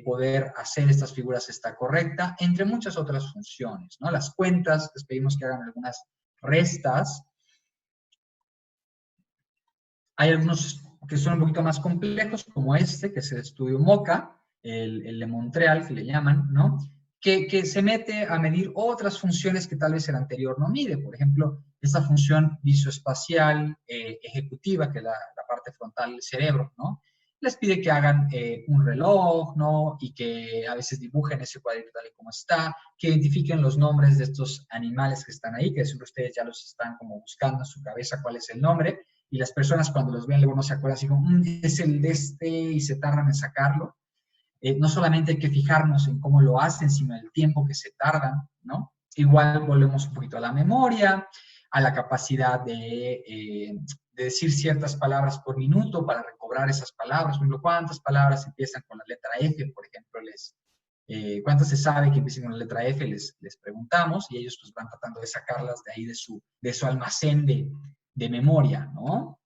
poder hacer estas figuras está correcta, entre muchas otras funciones, ¿no? Las cuentas, les pedimos que hagan algunas restas. Hay algunos que son un poquito más complejos, como este, que es el estudio MOCA, el de Montreal, que le llaman, ¿no? Que se mete a medir otras funciones que tal vez el anterior no mide. Por ejemplo, esta función visoespacial ejecutiva, que es la parte frontal del cerebro, ¿no? Les pide que hagan un reloj, ¿no? Y que a veces dibujen ese cuadrito tal y como está, que identifiquen los nombres de estos animales que están ahí, que seguro ustedes ya los están como buscando en su cabeza cuál es el nombre, y las personas cuando los ven luego no se acuerdan, así como, es el de este, y se tardan en sacarlo. No solamente hay que fijarnos en cómo lo hacen, sino el tiempo que se tardan, ¿no? Igual volvemos un poquito a la memoria, a la capacidad de decir ciertas palabras por minuto para recobrar esas palabras. Por ejemplo, ¿cuántas palabras empiezan con la letra F? Por ejemplo, ¿cuántas se sabe que empiezan con la letra F? Les preguntamos y ellos pues van tratando de sacarlas de ahí de su almacén de memoria, ¿no?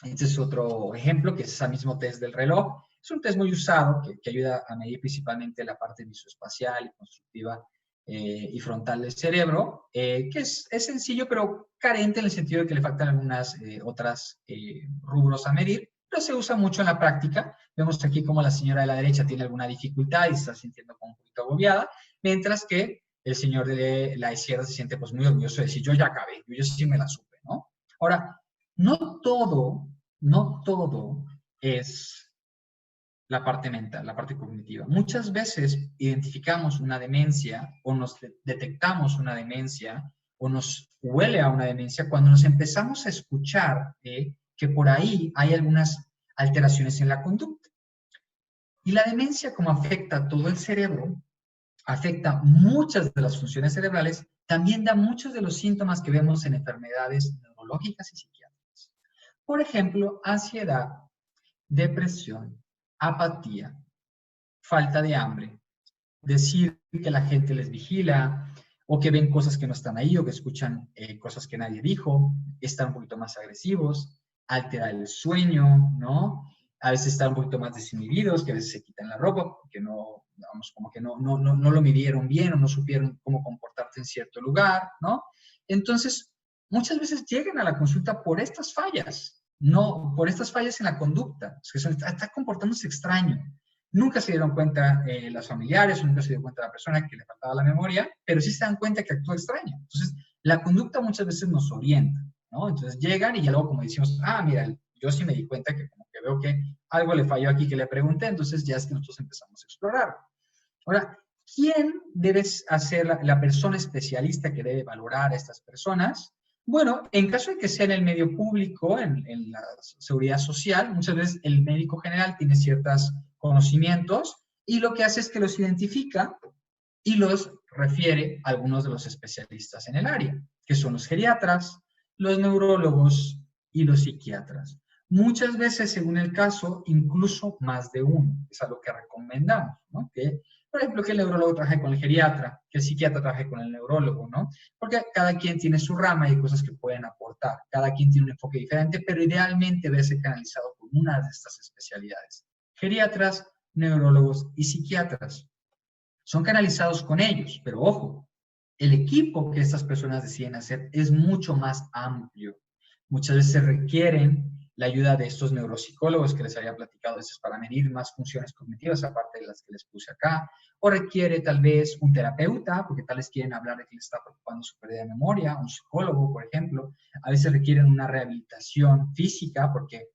Este es otro ejemplo, que es ese mismo test del reloj. Es un test muy usado que ayuda a medir principalmente la parte visoespacial y constructiva y frontal del cerebro, que es sencillo, pero carente en el sentido de que le faltan algunas otras rubros a medir, pero se usa mucho en la práctica. Vemos aquí como la señora de la derecha tiene alguna dificultad y se está sintiendo como un poquito agobiada, mientras que el señor de la izquierda se siente pues muy orgulloso de decir, yo ya acabé, yo sí me la supe, ¿no? Ahora, no todo es la parte mental, la parte cognitiva. Muchas veces identificamos una demencia o nos detectamos una demencia o nos huele a una demencia cuando nos empezamos a escuchar que por ahí hay algunas alteraciones en la conducta. Y la demencia, como afecta todo el cerebro, afecta muchas de las funciones cerebrales, también da muchos de los síntomas que vemos en enfermedades neurológicas y psiquiátricas. Por ejemplo, ansiedad, depresión, apatía, falta de hambre, decir que la gente les vigila o que ven cosas que no están ahí o que escuchan cosas que nadie dijo, estar un poquito más agresivos, alterar el sueño, ¿no? A veces estar un poquito más desinhibidos, que a veces se quitan la ropa porque no, vamos, como que no lo midieron bien o no supieron cómo comportarse en cierto lugar, ¿no? Entonces, muchas veces llegan a la consulta por estas fallas, no por estas fallas en la conducta, es que está comportándose extraño. Nunca se dieron cuenta las familiares, nunca se dio cuenta la persona que le faltaba la memoria, pero sí se dan cuenta que actúa extraño. Entonces, la conducta muchas veces nos orienta, ¿no? Entonces llegan y ya luego como decimos, mira, yo sí me di cuenta que como que veo que algo le falló aquí que le pregunté, entonces ya es que nosotros empezamos a explorar. Ahora, ¿quién debe ser la persona especialista que debe valorar a estas personas? Bueno, en caso de que sea en el medio público, en la seguridad social, muchas veces el médico general tiene ciertos conocimientos y lo que hace es que los identifica y los refiere a algunos de los especialistas en el área, que son los geriatras, los neurólogos y los psiquiatras. Muchas veces, según el caso, incluso más de uno. Es algo que recomendamos, ¿no? Que, por ejemplo, que el neurólogo trabaje con el geriatra, que el psiquiatra trabaje con el neurólogo, ¿no? Porque cada quien tiene su rama y hay cosas que pueden aportar. Cada quien tiene un enfoque diferente, pero idealmente debe ser canalizado por una de estas especialidades. Geriatras, neurólogos y psiquiatras. Son canalizados con ellos, pero ojo, el equipo que estas personas deciden hacer es mucho más amplio. Muchas veces requieren la ayuda de estos neuropsicólogos que les había platicado, a veces para medir más funciones cognitivas, aparte de las que les puse acá, o requiere tal vez un terapeuta, porque tal vez quieren hablar de que les está preocupando su pérdida de memoria, un psicólogo, por ejemplo. A veces requieren una rehabilitación física, porque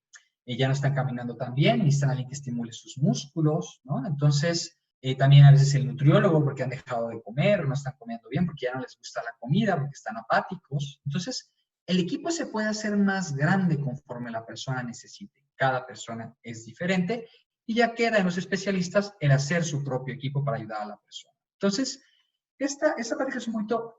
ya no están caminando tan bien, necesitan alguien que estimule sus músculos, ¿no? Entonces, también a veces el nutriólogo porque han dejado de comer o no están comiendo bien porque ya no les gusta la comida, porque están apáticos. Entonces, el equipo se puede hacer más grande conforme la persona necesite. Cada persona es diferente y ya queda en los especialistas el hacer su propio equipo para ayudar a la persona. Entonces, esta práctica es un poquito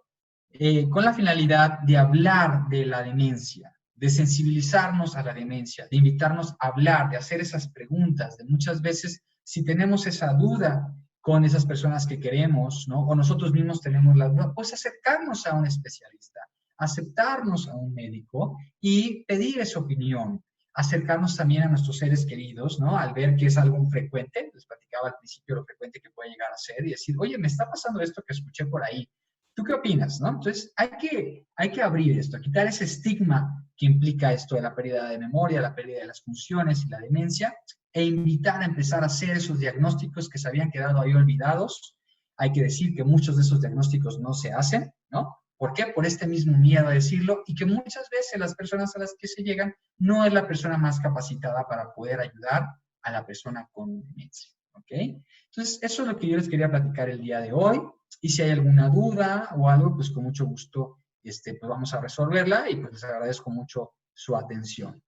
con la finalidad de hablar de la demencia, de sensibilizarnos a la demencia, de invitarnos a hablar, de hacer esas preguntas, de muchas veces si tenemos esa duda con esas personas que queremos, ¿no? O nosotros mismos tenemos la duda, pues acercarnos a un especialista, aceptarnos a un médico y pedir esa opinión, acercarnos también a nuestros seres queridos, ¿no? Al ver que es algo frecuente, les platicaba al principio lo frecuente que puede llegar a ser y decir, oye, me está pasando esto que escuché por ahí, ¿tú qué opinas, no? Entonces, hay que abrir esto, quitar ese estigma que implica esto de la pérdida de memoria, la pérdida de las funciones y la demencia, e invitar a empezar a hacer esos diagnósticos que se habían quedado ahí olvidados. Hay que decir que muchos de esos diagnósticos no se hacen, ¿no? ¿Por qué? Por este mismo miedo a decirlo y que muchas veces las personas a las que se llegan no es la persona más capacitada para poder ayudar a la persona con demencia, ¿ok? Entonces, eso es lo que yo les quería platicar el día de hoy. Y si hay alguna duda o algo, pues con mucho gusto pues vamos a resolverla y pues les agradezco mucho su atención.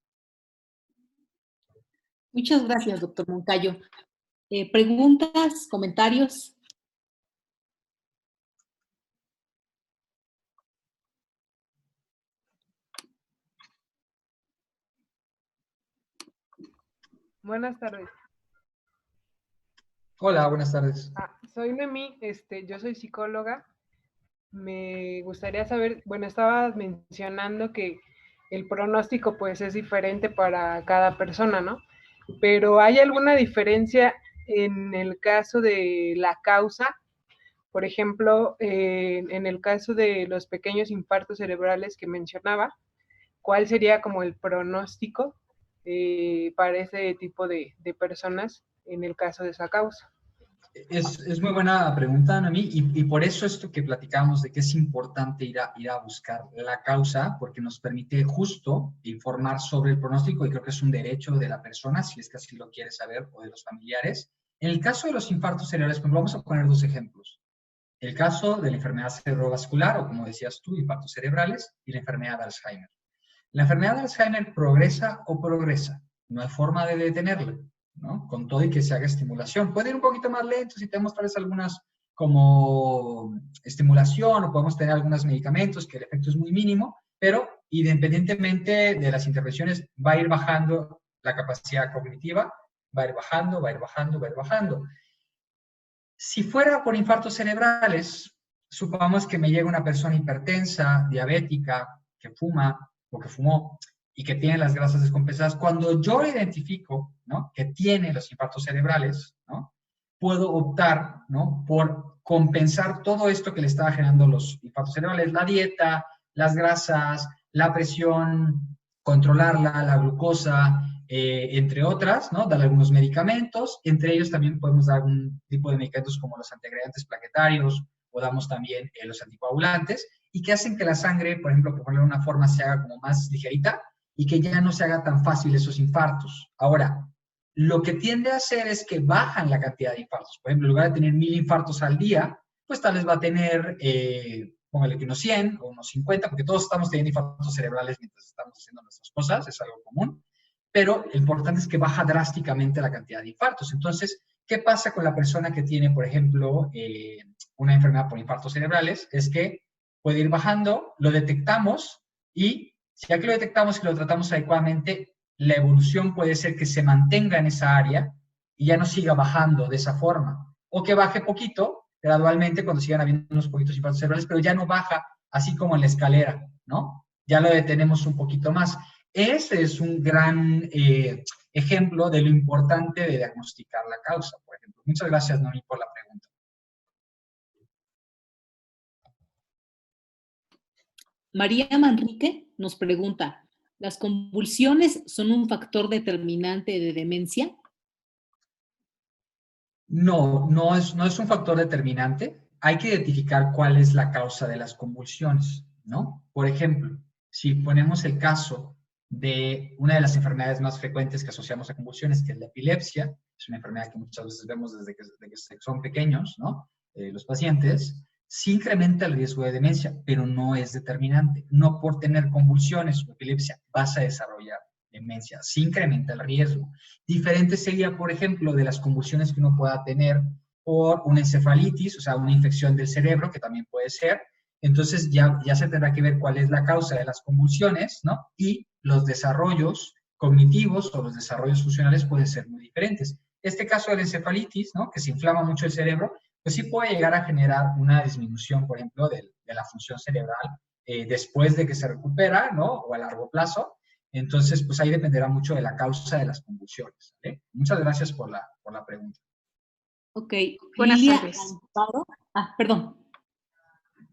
Muchas gracias, doctor Moncayo. ¿Preguntas, comentarios?
Buenas tardes.
Hola, buenas tardes.
Soy Noemí, yo soy psicóloga. Me gustaría saber, bueno, estabas mencionando que el pronóstico pues es diferente para cada persona, ¿no? Pero ¿hay alguna diferencia en el caso de la causa? Por ejemplo, en el caso de los pequeños infartos cerebrales que mencionaba, ¿cuál sería como el pronóstico para ese tipo de personas en el caso de esa causa?
Es muy buena pregunta, Noemí, y por eso esto que platicamos de que es importante ir a buscar la causa, porque nos permite justo informar sobre el pronóstico, y creo que es un derecho de la persona, si es que así lo quiere saber, o de los familiares. En el caso de los infartos cerebrales, pues vamos a poner dos ejemplos. El caso de la enfermedad cerebrovascular, o como decías tú, infartos cerebrales, y la enfermedad de Alzheimer. La enfermedad de Alzheimer progresa o progresa, no hay forma de detenerla, ¿no? Con todo y que se haga estimulación. Puede ir un poquito más lento si tenemos tal vez algunas como estimulación o podemos tener algunos medicamentos que el efecto es muy mínimo, pero independientemente de las intervenciones va a ir bajando la capacidad cognitiva, va a ir bajando, va a ir bajando, va a ir bajando. Si fuera por infartos cerebrales, supongamos que me llega una persona hipertensa, diabética, que fuma o que fumó y que tiene las grasas descompensadas, cuando yo identifico, ¿no?, que tiene los infartos cerebrales, ¿no?, puedo optar, ¿no?, por compensar todo esto que le estaba generando los infartos cerebrales, la dieta, las grasas, la presión, controlarla, la glucosa, entre otras, ¿no? Dar algunos medicamentos, entre ellos también podemos dar algún tipo de medicamentos como los antiagregantes plaquetarios o damos también los anticoagulantes y que hacen que la sangre, por ejemplo, por ponerlo de una forma, se haga como más ligerita y que ya no se haga tan fácil esos infartos. Ahora, lo que tiende a hacer es que bajan la cantidad de infartos. Por ejemplo, en lugar de tener 1000 infartos al día, pues tal vez va a tener, póngale que unos 100 o unos 50, porque todos estamos teniendo infartos cerebrales mientras estamos haciendo nuestras cosas, es algo común. Pero lo importante es que baja drásticamente la cantidad de infartos. Entonces, ¿qué pasa con la persona que tiene, por ejemplo, una enfermedad por infartos cerebrales? Es que puede ir bajando, lo detectamos y ya que lo detectamos y lo tratamos adecuadamente, la evolución puede ser que se mantenga en esa área y ya no siga bajando de esa forma. O que baje poquito, gradualmente, cuando sigan habiendo unos poquitos infartos cerebrales, pero ya no baja así como en la escalera, ¿no? Ya lo detenemos un poquito más. Ese es un gran ejemplo de lo importante de diagnosticar la causa, por ejemplo. Muchas gracias, Noemí, por la pregunta.
María Manrique nos pregunta, ¿las convulsiones son un factor determinante de demencia?
No, no es un factor determinante. Hay que identificar cuál es la causa de las convulsiones, ¿no? Por ejemplo, si ponemos el caso de una de las enfermedades más frecuentes que asociamos a convulsiones, que es la epilepsia, es una enfermedad que muchas veces vemos desde que son pequeños, ¿no? Los pacientes, sí incrementa el riesgo de demencia, pero no es determinante. No por tener convulsiones o epilepsia vas a desarrollar demencia, sí incrementa el riesgo. Diferente sería, por ejemplo, de las convulsiones que uno pueda tener por una encefalitis, o sea, una infección del cerebro, que también puede ser. Entonces ya se tendrá que ver cuál es la causa de las convulsiones, ¿no? Y los desarrollos cognitivos o los desarrollos funcionales pueden ser muy diferentes. Este caso de la encefalitis, ¿no?, que se inflama mucho el cerebro, pues sí puede llegar a generar una disminución, por ejemplo, de la función cerebral después de que se recupera, ¿no? O a largo plazo. Entonces, pues ahí dependerá mucho de la causa de las convulsiones. ¿Vale? Muchas gracias por la pregunta.
Ok.
Buenas
Lilia
tardes.
Amparo. Perdón.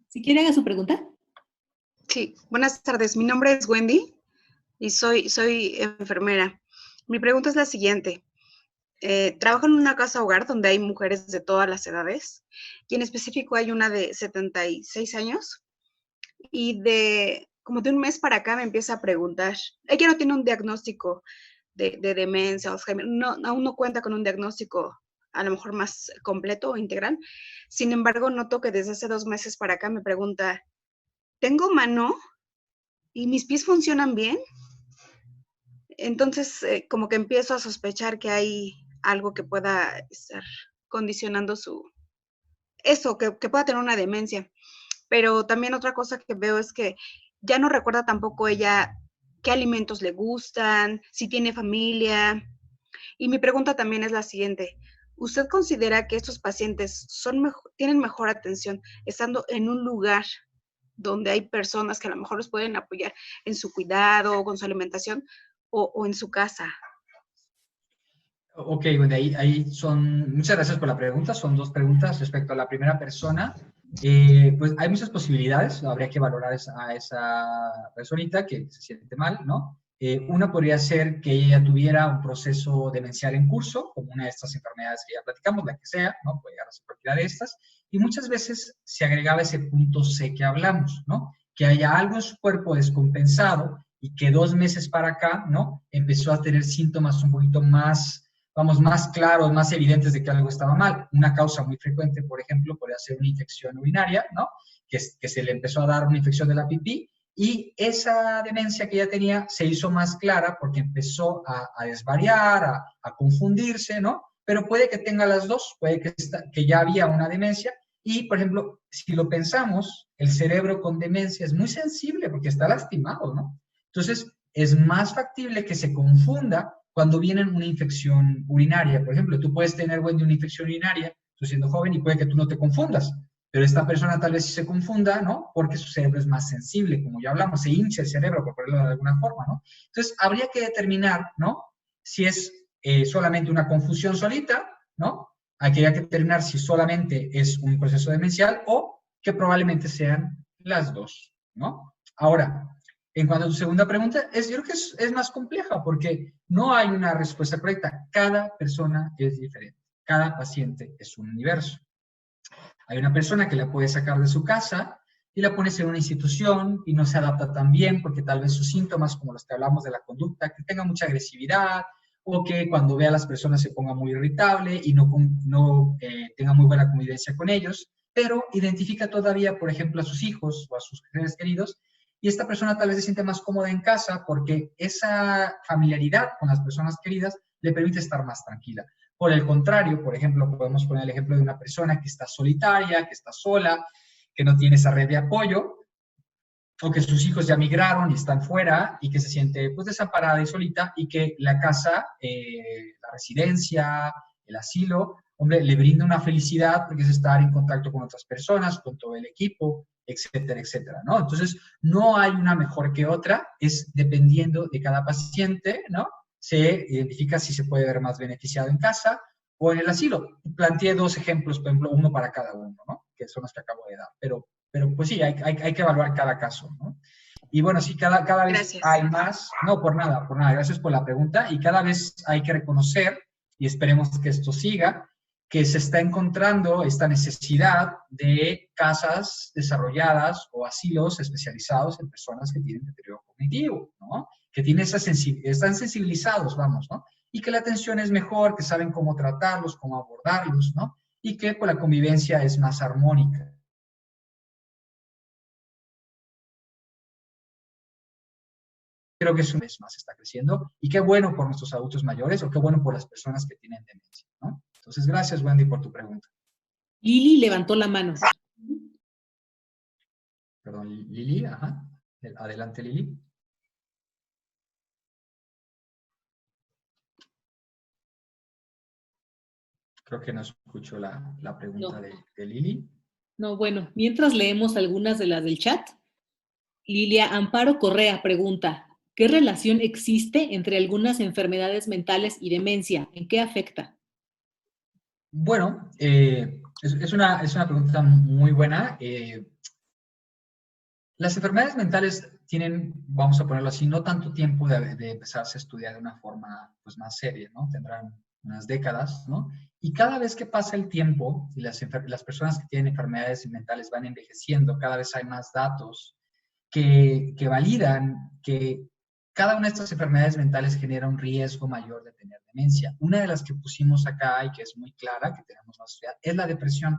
Si quiere, haga su pregunta.
Sí, buenas tardes. Mi nombre es Wendy y soy enfermera. Mi pregunta es la siguiente. Trabajo en una casa hogar donde hay mujeres de todas las edades y en específico hay una de 76 años y como de un mes para acá me empieza a preguntar. Ella no tiene un diagnóstico de demencia o Alzheimer, aún no cuenta con un diagnóstico a lo mejor más completo o integral. Sin embargo, noto que desde hace 2 meses para acá me pregunta, ¿tengo mano? ¿Y mis pies funcionan bien? Entonces, como que empiezo a sospechar que hay algo que pueda estar condicionando que pueda tener una demencia. Pero también otra cosa que veo es que ya no recuerda tampoco ella qué alimentos le gustan, si tiene familia. Y mi pregunta también es la siguiente. ¿Usted considera que estos pacientes tienen mejor atención estando en un lugar donde hay personas que a lo mejor los pueden apoyar en su cuidado o con su alimentación o en su casa?
Ok, bueno, ahí muchas gracias por la pregunta, son 2 preguntas respecto a la primera persona. Pues hay muchas posibilidades, habría que valorar a esa personita que se siente mal, ¿no? Una podría ser que ella tuviera un proceso demencial en curso, como una de estas enfermedades que ya platicamos, la que sea, ¿no? Puede llegar a ser cualquiera de estas, y muchas veces se agregaba ese punto C que hablamos, ¿no? Que haya algo en su cuerpo descompensado y que 2 meses para acá, ¿no? Empezó a tener síntomas un poquito más más claros, más evidentes de que algo estaba mal. Una causa muy frecuente, por ejemplo, podría ser una infección urinaria, ¿no? Que se le empezó a dar una infección de la pipí y esa demencia que ella tenía se hizo más clara porque empezó a desvariar, a confundirse, ¿no? Pero puede que tenga las dos, puede que ya había una demencia y, por ejemplo, si lo pensamos, el cerebro con demencia es muy sensible porque está lastimado, ¿no? Entonces, es más factible que se confunda cuando viene una infección urinaria. Por ejemplo, tú puedes tener, Wendy, una infección urinaria, tú siendo joven, y puede que tú no te confundas, pero esta persona tal vez sí se confunda, ¿no? Porque su cerebro es más sensible, como ya hablamos, se hincha el cerebro, por ponerlo de alguna forma, ¿no? Entonces, habría que determinar, ¿no? Si es solamente una confusión solita, ¿no? Habría que determinar si solamente es un proceso demencial o que probablemente sean las dos, ¿no? Ahora, en cuanto a tu segunda pregunta, yo creo que es más compleja porque no hay una respuesta correcta. Cada persona es diferente. Cada paciente es un universo. Hay una persona que la puede sacar de su casa y la pones en una institución y no se adapta tan bien porque tal vez sus síntomas, como los que hablamos de la conducta, que tenga mucha agresividad o que cuando ve a las personas se ponga muy irritable y no tenga muy buena convivencia con ellos, pero identifica todavía, por ejemplo, a sus hijos o a sus seres queridos y esta persona tal vez se siente más cómoda en casa porque esa familiaridad con las personas queridas le permite estar más tranquila. Por el contrario, por ejemplo, podemos poner el ejemplo de una persona que está solitaria, que está sola, que no tiene esa red de apoyo, o que sus hijos ya migraron y están fuera y que se siente pues desamparada y solita y que la casa, la residencia, el asilo, hombre, le brinda una felicidad porque es estar en contacto con otras personas, con todo el equipo, etcétera, etcétera, ¿no? Entonces, no hay una mejor que otra, es dependiendo de cada paciente, ¿no? Se identifica si se puede ver más beneficiado en casa o en el asilo. Planteé 2 ejemplos, por ejemplo, uno para cada uno, ¿no? Que son los que acabo de dar, pero pues sí, hay que evaluar cada caso, ¿no? Y bueno, sí, cada vez
Gracias.
hay más, no, por nada, gracias por la pregunta, y cada vez hay que reconocer, y esperemos que esto siga, que se está encontrando esta necesidad de casas desarrolladas o asilos especializados en personas que tienen deterioro cognitivo, ¿no? Que tienen están sensibilizados, vamos, ¿no? Y que la atención es mejor, que saben cómo tratarlos, cómo abordarlos, ¿no? Y que pues, la convivencia es más armónica. Creo que es una vez más está creciendo y qué bueno por nuestros adultos mayores o qué bueno por las personas que tienen demencia, ¿no? Entonces, gracias, Wendy, por tu pregunta.
Lili levantó la mano.
Perdón, Lili, ajá. Adelante, Lili. Creo que no escucho la pregunta
No.
de Lili.
No, bueno, mientras leemos algunas de las del chat. Lilia Amparo Correa pregunta, ¿qué relación existe entre algunas enfermedades mentales y demencia? ¿En qué afecta?
Bueno, es una pregunta muy buena. Las enfermedades mentales tienen, vamos a ponerlo así, no tanto tiempo de empezarse a estudiar de una forma pues, más seria, ¿no? Tendrán unas décadas, ¿no? Y cada vez que pasa el tiempo y las personas que tienen enfermedades mentales van envejeciendo, cada vez hay más datos que validan que cada una de estas enfermedades mentales genera un riesgo mayor de tener demencia. Una de las que pusimos acá y que es muy clara, que tenemos la sociedad, es la depresión.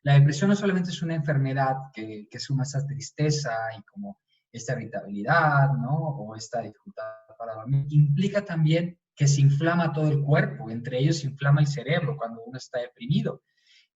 La depresión no solamente es una enfermedad que suma esa tristeza y como esta irritabilidad, ¿no? O esta dificultad para dormir, implica también que se inflama todo el cuerpo, entre ellos se inflama el cerebro cuando uno está deprimido.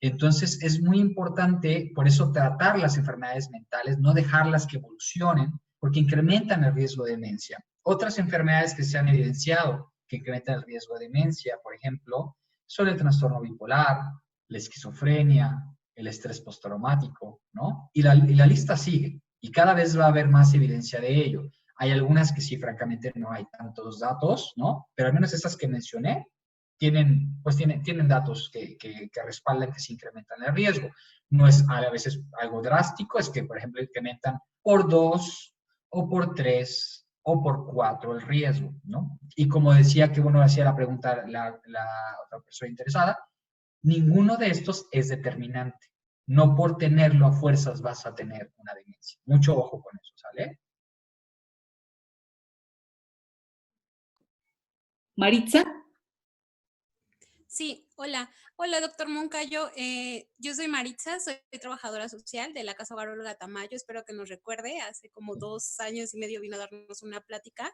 Entonces, es muy importante, por eso, tratar las enfermedades mentales, no dejarlas que evolucionen, porque incrementan el riesgo de demencia. Otras enfermedades que se han evidenciado que incrementan el riesgo de demencia, por ejemplo, son el trastorno bipolar, la esquizofrenia, el estrés postraumático, ¿no? Y la lista sigue, y cada vez va a haber más evidencia de ello. Hay algunas que sí, francamente, no hay tantos datos, ¿no? Pero al menos estas que mencioné, tienen datos que respaldan que se incrementan el riesgo. No es a veces algo drástico, es que, por ejemplo, incrementan por 2 o por 3 o por 4 el riesgo, ¿no? Y como decía, que bueno, hacía la pregunta la otra persona interesada, ninguno de estos es determinante. No por tenerlo a fuerzas vas a tener una demencia. Mucho ojo con eso, ¿sale?
Maritza.
Sí, hola. Hola, doctor Moncayo. Yo soy Maritza, soy trabajadora social de la Casa Hogar Olga Tamayo. Espero que nos recuerde. Hace como 2 años y medio vino a darnos una plática.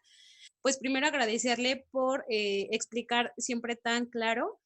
Pues primero agradecerle por explicar siempre tan claro.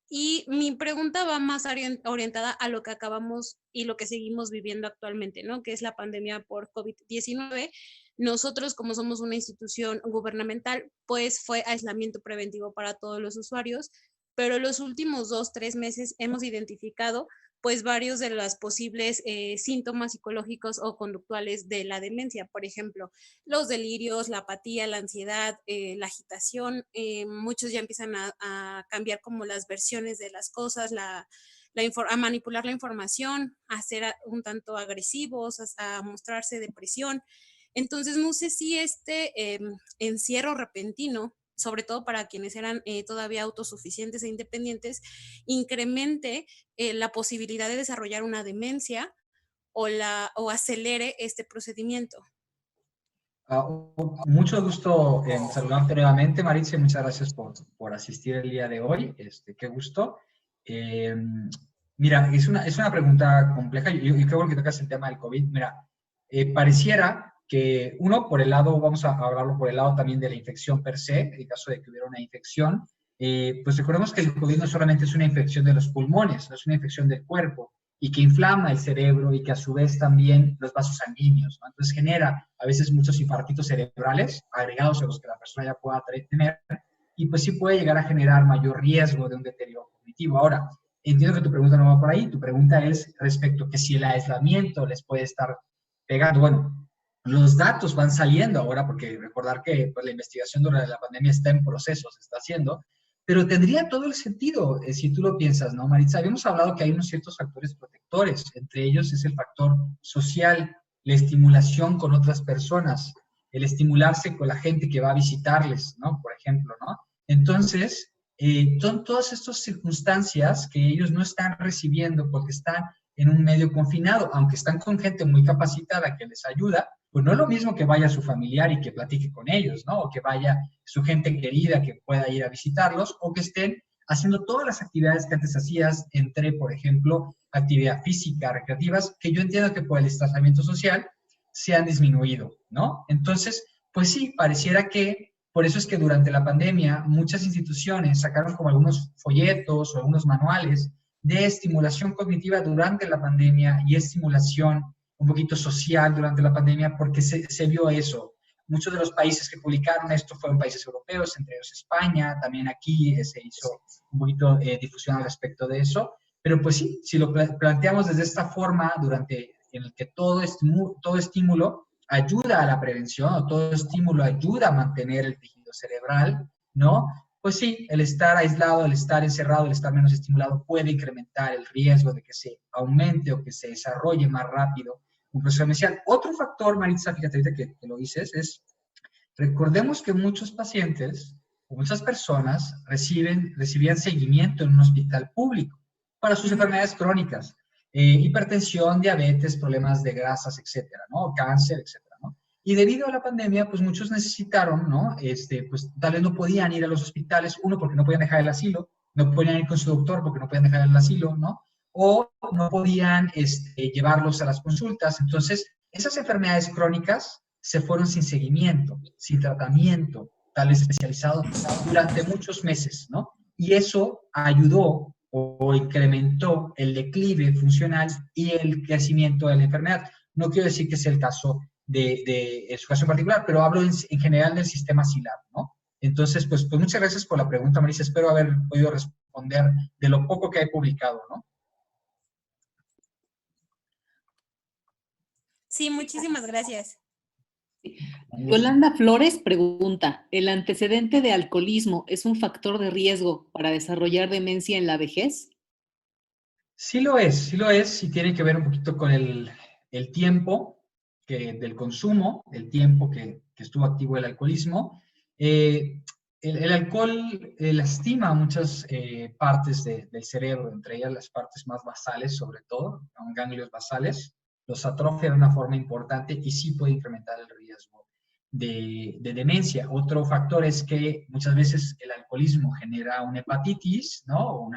Y mi pregunta va más orientada a lo que acabamos y lo que seguimos viviendo actualmente, ¿no? Que es la pandemia por COVID-19. Nosotros, como somos una institución gubernamental, pues fue aislamiento preventivo para todos los usuarios, pero los últimos 2, 3 meses hemos identificado pues varios de los posibles síntomas psicológicos o conductuales de la demencia. Por ejemplo, los delirios, la apatía, la ansiedad, la agitación. Muchos ya empiezan a cambiar como las versiones de las cosas, a manipular la información, a ser un tanto agresivos, a mostrarse depresión. Entonces, no sé si este encierro repentino, sobre todo para quienes eran todavía autosuficientes e independientes, incremente la posibilidad de desarrollar una demencia o acelere este procedimiento.
Mucho gusto en saludarte nuevamente, Maritza, y muchas gracias por asistir el día de hoy. Qué gusto. Mira, es una pregunta compleja y qué bueno que tocas el tema del COVID. Mira, pareciera que uno, por el lado, vamos a hablarlo por el lado también de la infección per se, en caso de que hubiera una infección, pues recordemos que el COVID no solamente es una infección de los pulmones, no es una infección del cuerpo, y que inflama el cerebro y que a su vez también los vasos sanguíneos, ¿no? Entonces genera a veces muchos infartitos cerebrales agregados a los que la persona ya pueda tener, y pues sí puede llegar a generar mayor riesgo de un deterioro cognitivo. Ahora, entiendo que tu pregunta no va por ahí, tu pregunta es respecto a que si el aislamiento les puede estar pegando. Bueno, los datos van saliendo ahora, porque recordar que pues, la investigación durante la pandemia está en proceso, se está haciendo, pero tendría todo el sentido si tú lo piensas, ¿no, Maritza? Habíamos hablado que hay unos ciertos factores protectores, entre ellos es el factor social, la estimulación con otras personas, el estimularse con la gente que va a visitarles, ¿no? Por ejemplo, ¿no? Entonces, son todas estas circunstancias que ellos no están recibiendo porque están en un medio confinado, aunque están con gente muy capacitada que les ayuda, pues no es lo mismo que vaya su familiar y que platique con ellos, ¿no? O que vaya su gente querida que pueda ir a visitarlos, o que estén haciendo todas las actividades que antes hacías, entre, por ejemplo, actividad física, recreativas, que yo entiendo que por el distanciamiento social se han disminuido, ¿no? Entonces, pues sí, pareciera que, por eso es que durante la pandemia muchas instituciones sacaron como algunos folletos o algunos manuales de estimulación cognitiva durante la pandemia y estimulación un poquito social durante la pandemia, porque se vio eso. Muchos de los países que publicaron esto fueron países europeos, entre ellos España, también aquí se hizo un poquito difusión al respecto de eso, pero pues sí, si lo planteamos desde esta forma, en el que todo estímulo ayuda a la prevención, o todo estímulo ayuda a mantener el tejido cerebral, ¿no? Pues sí, el estar aislado, el estar encerrado, el estar menos estimulado puede incrementar el riesgo de que se aumente o que se desarrolle más rápido un proceso demencial. Otro factor, Maritza, fíjate ahorita que lo dices, es, recordemos que muchos pacientes o muchas personas recibían seguimiento en un hospital público para sus enfermedades crónicas, hipertensión, diabetes, problemas de grasas, etcétera, ¿no? Cáncer, etcétera, ¿no? Y debido a la pandemia, pues muchos necesitaron, ¿no? Pues tal vez no podían ir a los hospitales, uno, porque no podían dejar el asilo, no podían ir con su doctor porque no podían dejar el asilo, ¿no? O no podían llevarlos a las consultas. Entonces, esas enfermedades crónicas se fueron sin seguimiento, sin tratamiento, tal vez especializado, durante muchos meses, ¿no? Y eso ayudó o incrementó el declive funcional y el crecimiento de la enfermedad. No quiero decir que sea el caso de su caso en particular, pero hablo en general del sistema SILAB, ¿no? Entonces, pues muchas gracias por la pregunta, Marisa. Espero haber podido responder de lo poco que he publicado, ¿no?
Sí, muchísimas gracias.
Yolanda Flores pregunta, ¿el antecedente de alcoholismo es un factor de riesgo para desarrollar demencia en la vejez?
Sí lo es, y tiene que ver un poquito con el tiempo del consumo, el tiempo que estuvo activo el alcoholismo. El alcohol lastima muchas partes del cerebro, entre ellas las partes más basales, sobre todo, ganglios basales, los atrofia de una forma importante y sí puede incrementar el riesgo de demencia. Otro factor es que muchas veces el alcoholismo genera una hepatitis, ¿no?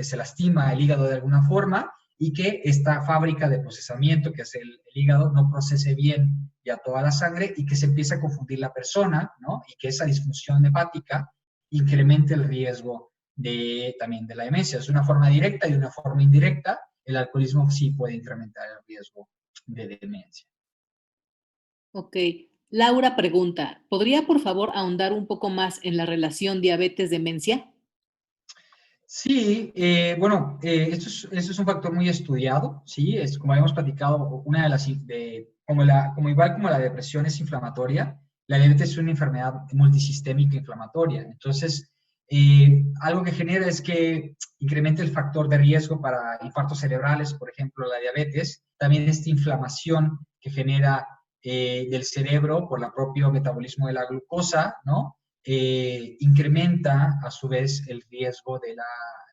Se lastima el hígado de alguna forma y que esta fábrica de procesamiento que hace el hígado no procese bien ya toda la sangre y que se empieza a confundir la persona, ¿no? Y que esa disfunción hepática incremente el riesgo también de la demencia. Es una forma directa y de una forma indirecta. El alcoholismo sí puede incrementar el riesgo de demencia.
Ok. Laura pregunta, ¿podría por favor ahondar un poco más en la relación diabetes-demencia?
Sí, bueno, esto es un factor muy estudiado, ¿sí? Es como habíamos platicado, una de las, igual como la depresión es inflamatoria, la diabetes es una enfermedad multisistémica inflamatoria. Entonces, algo que genera es que incrementa el factor de riesgo para infartos cerebrales, por ejemplo, la diabetes, también esta inflamación que genera del cerebro por el propio metabolismo de la glucosa, ¿no? Incrementa a su vez el riesgo de la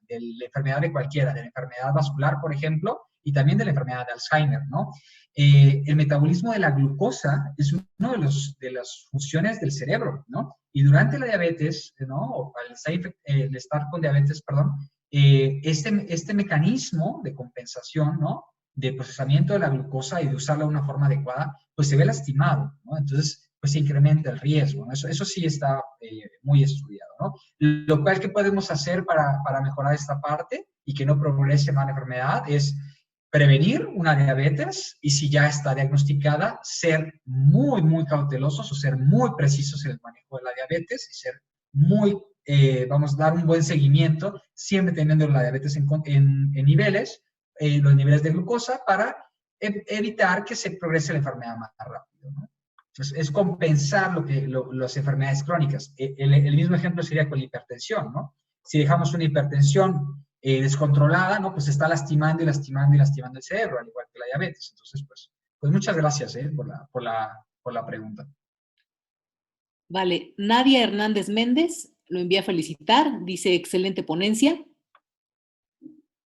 enfermedad de cualquiera, de la enfermedad vascular, por ejemplo, y también de la enfermedad de Alzheimer, ¿no? El metabolismo de la glucosa es una de las funciones del cerebro, ¿no? Y durante la diabetes, ¿no? O al estar con diabetes, perdón, este mecanismo de compensación, ¿no? De procesamiento de la glucosa y de usarla de una forma adecuada, pues se ve lastimado, ¿no? Entonces, pues se incrementa el riesgo, ¿no? Eso sí está muy estudiado, ¿no? Lo cual que podemos hacer para mejorar esta parte y que no progrese más la enfermedad es prevenir una diabetes y si ya está diagnosticada, ser muy, muy cautelosos o ser muy precisos en el manejo de la diabetes y ser muy, vamos a dar un buen seguimiento, siempre teniendo la diabetes en niveles, los niveles de glucosa para evitar que se progrese la enfermedad más rápido, ¿no? Es compensar las enfermedades crónicas. El mismo ejemplo sería con la hipertensión, ¿no? Si dejamos una hipertensión descontrolada, ¿no? Pues está lastimando y lastimando y lastimando el cerebro, al igual que la diabetes. Entonces, pues muchas gracias por la pregunta.
Vale. Nadia Hernández Méndez lo envía a felicitar, dice excelente ponencia.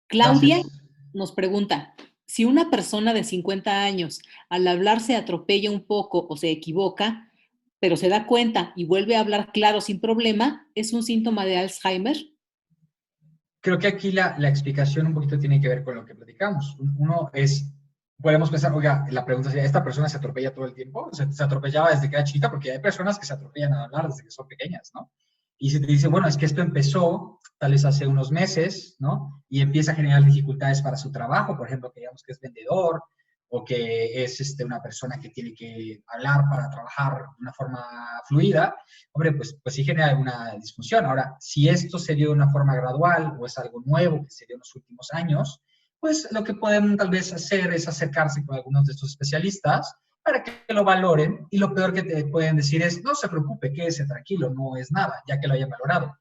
Claudia
Gracias.
nos pregunta, si una persona de 50 años al hablar se atropella un poco o se equivoca, pero se da cuenta y vuelve a hablar claro sin problema, ¿es un síntoma de Alzheimer?
Creo que aquí la explicación un poquito tiene que ver con lo que platicamos. Uno es, podemos pensar, oiga, la pregunta sería, ¿esta persona se atropella todo el tiempo? Se atropellaba desde que era chiquita, porque hay personas que se atropellan al hablar desde que son pequeñas, ¿no? Y si te dice, bueno, es que esto empezó tal vez hace unos meses, ¿no? Y empieza a generar dificultades para su trabajo, por ejemplo, que digamos que es vendedor o que es una persona que tiene que hablar para trabajar de una forma fluida, hombre, pues sí genera alguna disfunción. Ahora, si esto se dio de una forma gradual o es algo nuevo que se dio en los últimos años, pues lo que pueden tal vez hacer es acercarse con algunos de estos especialistas para que lo valoren, y lo peor que te pueden decir es, no se preocupe, quédese tranquilo, no es nada, ya que lo hayan valorado.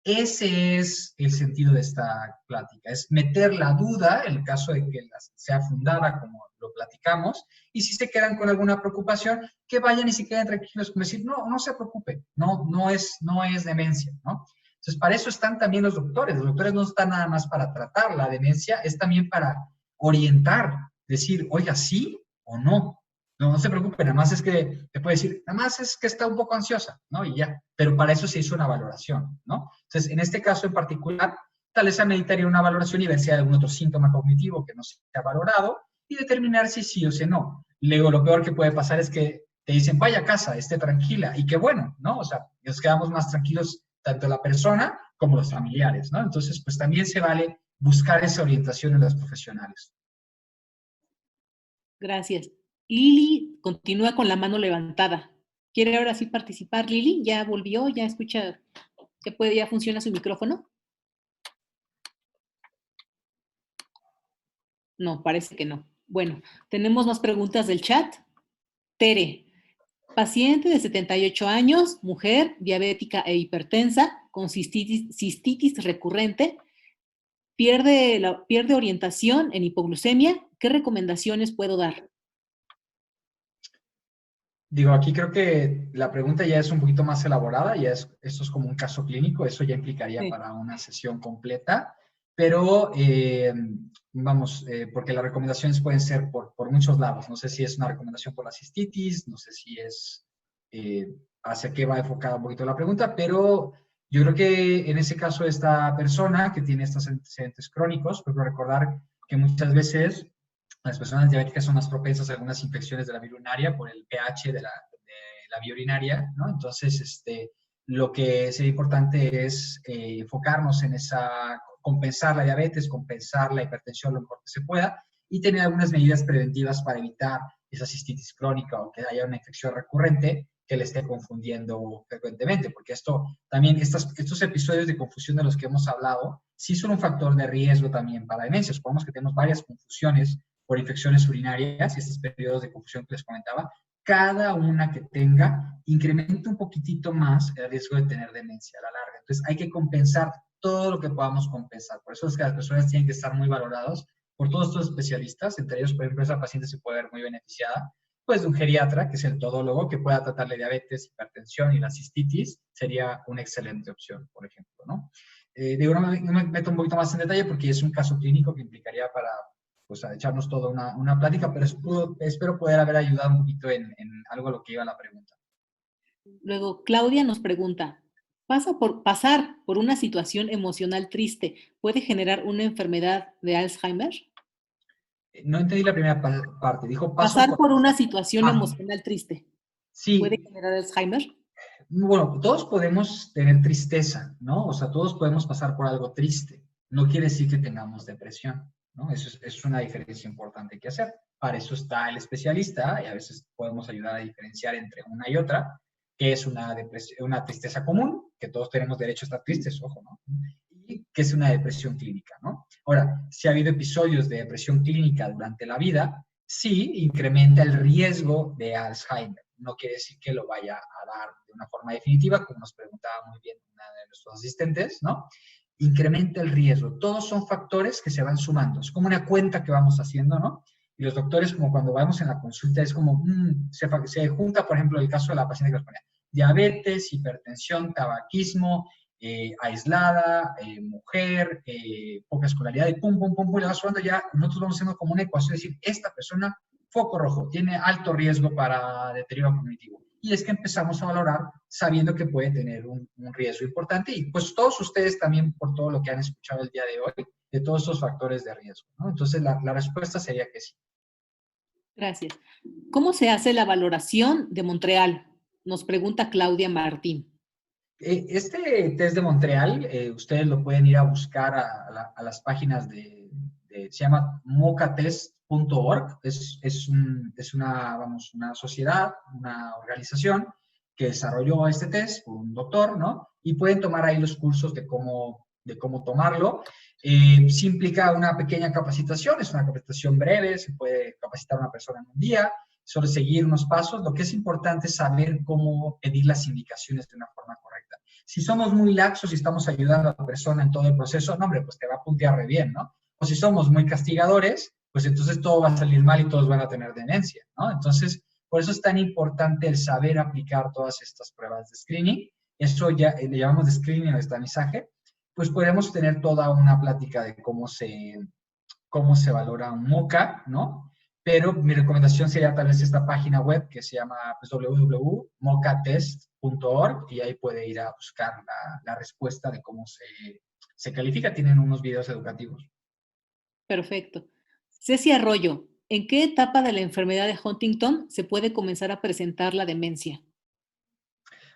Ese es el sentido de esta plática, es meter la duda, en el caso de que sea fundada, como lo platicamos, y si se quedan con alguna preocupación, que vayan y se queden tranquilos, como decir, no, no se preocupe, no es demencia, ¿no? Entonces, para eso están también los doctores no están nada más para tratar la demencia, es también para orientar, decir, oiga, ¿sí o no? No se preocupe, nada más es que, te puede decir, nada más es que está un poco ansiosa, ¿no? Y ya, pero para eso se hizo una valoración, ¿no? Entonces, en este caso en particular, tal vez se meditaría una valoración y ver si hay algún otro síntoma cognitivo que no se ha valorado y determinar si sí o si no. Luego, lo peor que puede pasar es que te dicen, vaya a casa, esté tranquila, y qué bueno, ¿no? O sea, nos quedamos más tranquilos tanto la persona como los familiares, ¿no? Entonces, pues también se vale buscar esa orientación en los profesionales.
Gracias. Lili continúa con la mano levantada. ¿Quiere ahora sí participar, Lili? ¿Ya volvió? ¿Ya escucha? ¿Ya funciona su micrófono? No, parece que no. Bueno, tenemos más preguntas del chat. Tere, paciente de 78 años, mujer, diabética e hipertensa, con cistitis recurrente, pierde orientación en hipoglucemia. ¿Qué recomendaciones puedo dar?
Digo, aquí creo que la pregunta ya es un poquito más elaborada, esto es como un caso clínico, eso ya implicaría
Sí.
para una sesión completa, pero vamos, porque las recomendaciones pueden ser por muchos lados. No sé si es una recomendación por la cistitis, no sé si es hacia qué va enfocada un poquito la pregunta, pero yo creo que en ese caso esta persona que tiene estos antecedentes crónicos, pues recordar que muchas veces las personas diabéticas son más propensas a algunas infecciones de la vía urinaria por el pH de la vía urinaria, ¿no? Entonces, lo que sería importante es enfocarnos en compensar la diabetes, compensar la hipertensión lo mejor que se pueda y tener algunas medidas preventivas para evitar esa cistitis crónica o que haya una infección recurrente que le esté confundiendo frecuentemente, porque estos episodios de confusión de los que hemos hablado sí son un factor de riesgo también para demencia. Supongamos que tenemos varias confusiones por infecciones urinarias y estos periodos de confusión que les comentaba, cada una que tenga incrementa un poquitito más el riesgo de tener demencia a la larga. Entonces hay que compensar todo lo que podamos compensar. Por eso es que las personas tienen que estar muy valoradas por todos estos especialistas, entre ellos, por ejemplo, esa paciente se puede ver muy beneficiada, pues de un geriatra, que es el todólogo, que pueda tratarle diabetes, hipertensión y la cistitis, sería una excelente opción, por ejemplo, ¿no? No me meto un poquito más en detalle porque es un caso clínico que implicaría para pues a echarnos toda una plática, pero espero poder haber ayudado un poquito en algo a lo que iba la pregunta.
Luego, Claudia nos pregunta, ¿pasar por una situación emocional triste puede generar una enfermedad de Alzheimer?
No entendí la primera parte. Dijo
pasar por una situación emocional triste.
Sí.
¿Puede generar Alzheimer?
Bueno, todos podemos tener tristeza, ¿no? O sea, todos podemos pasar por algo triste. No quiere decir que tengamos depresión, ¿no? Eso es una diferencia importante que hacer. Para eso está el especialista y a veces podemos ayudar a diferenciar entre una y otra, que es una tristeza común, que todos tenemos derecho a estar tristes, ojo, ¿no? Y que es una depresión clínica, ¿no? Ahora, si ha habido episodios de depresión clínica durante la vida, sí incrementa el riesgo de Alzheimer. No quiere decir que lo vaya a dar de una forma definitiva, como nos preguntaba muy bien una de nuestros asistentes, ¿no? Incrementa el riesgo. Todos son factores que se van sumando. Es como una cuenta que vamos haciendo, ¿no? Y los doctores, como cuando vamos en la consulta, es como, se junta, por ejemplo, el caso de la paciente que nos ponía diabetes, hipertensión, tabaquismo, aislada, mujer, poca escolaridad, y pum, le va sumando ya, nosotros vamos haciendo como una ecuación, es decir, esta persona, foco rojo, tiene alto riesgo para deterioro cognitivo. Y es que empezamos a valorar sabiendo que puede tener un riesgo importante, y pues todos ustedes también por todo lo que han escuchado el día de hoy, de todos estos factores de riesgo, ¿no? Entonces la respuesta sería que sí.
Gracias. ¿Cómo se hace la valoración de Montreal? Nos pregunta Claudia Martín.
Este test de Montreal, ustedes lo pueden ir a buscar a las páginas se llama mocatest.org, es una sociedad, una organización que desarrolló este test por un doctor, ¿no? Y pueden tomar ahí los cursos de cómo tomarlo. Sí implica una pequeña capacitación, es una capacitación breve, se puede capacitar a una persona en un día, solo seguir unos pasos. Lo que es importante es saber cómo pedir las indicaciones de una forma correcta. Si somos muy laxos y estamos ayudando a la persona en todo el proceso, no, hombre, pues te va a puntear re bien, ¿no? O si somos muy castigadores, pues entonces todo va a salir mal y todos van a tener demencia, ¿no? Entonces, por eso es tan importante el saber aplicar todas estas pruebas de screening. Eso ya le llamamos de screening o de estamizaje. Pues podemos tener toda una plática de cómo se valora un MOCA, ¿no? Pero mi recomendación sería tal vez esta página web que se llama pues, www.mocatest.org, y ahí puede ir a buscar la respuesta de cómo se califica. Tienen unos videos educativos.
Perfecto. Ceci Arroyo, ¿en qué etapa de la enfermedad de Huntington se puede comenzar a presentar la demencia?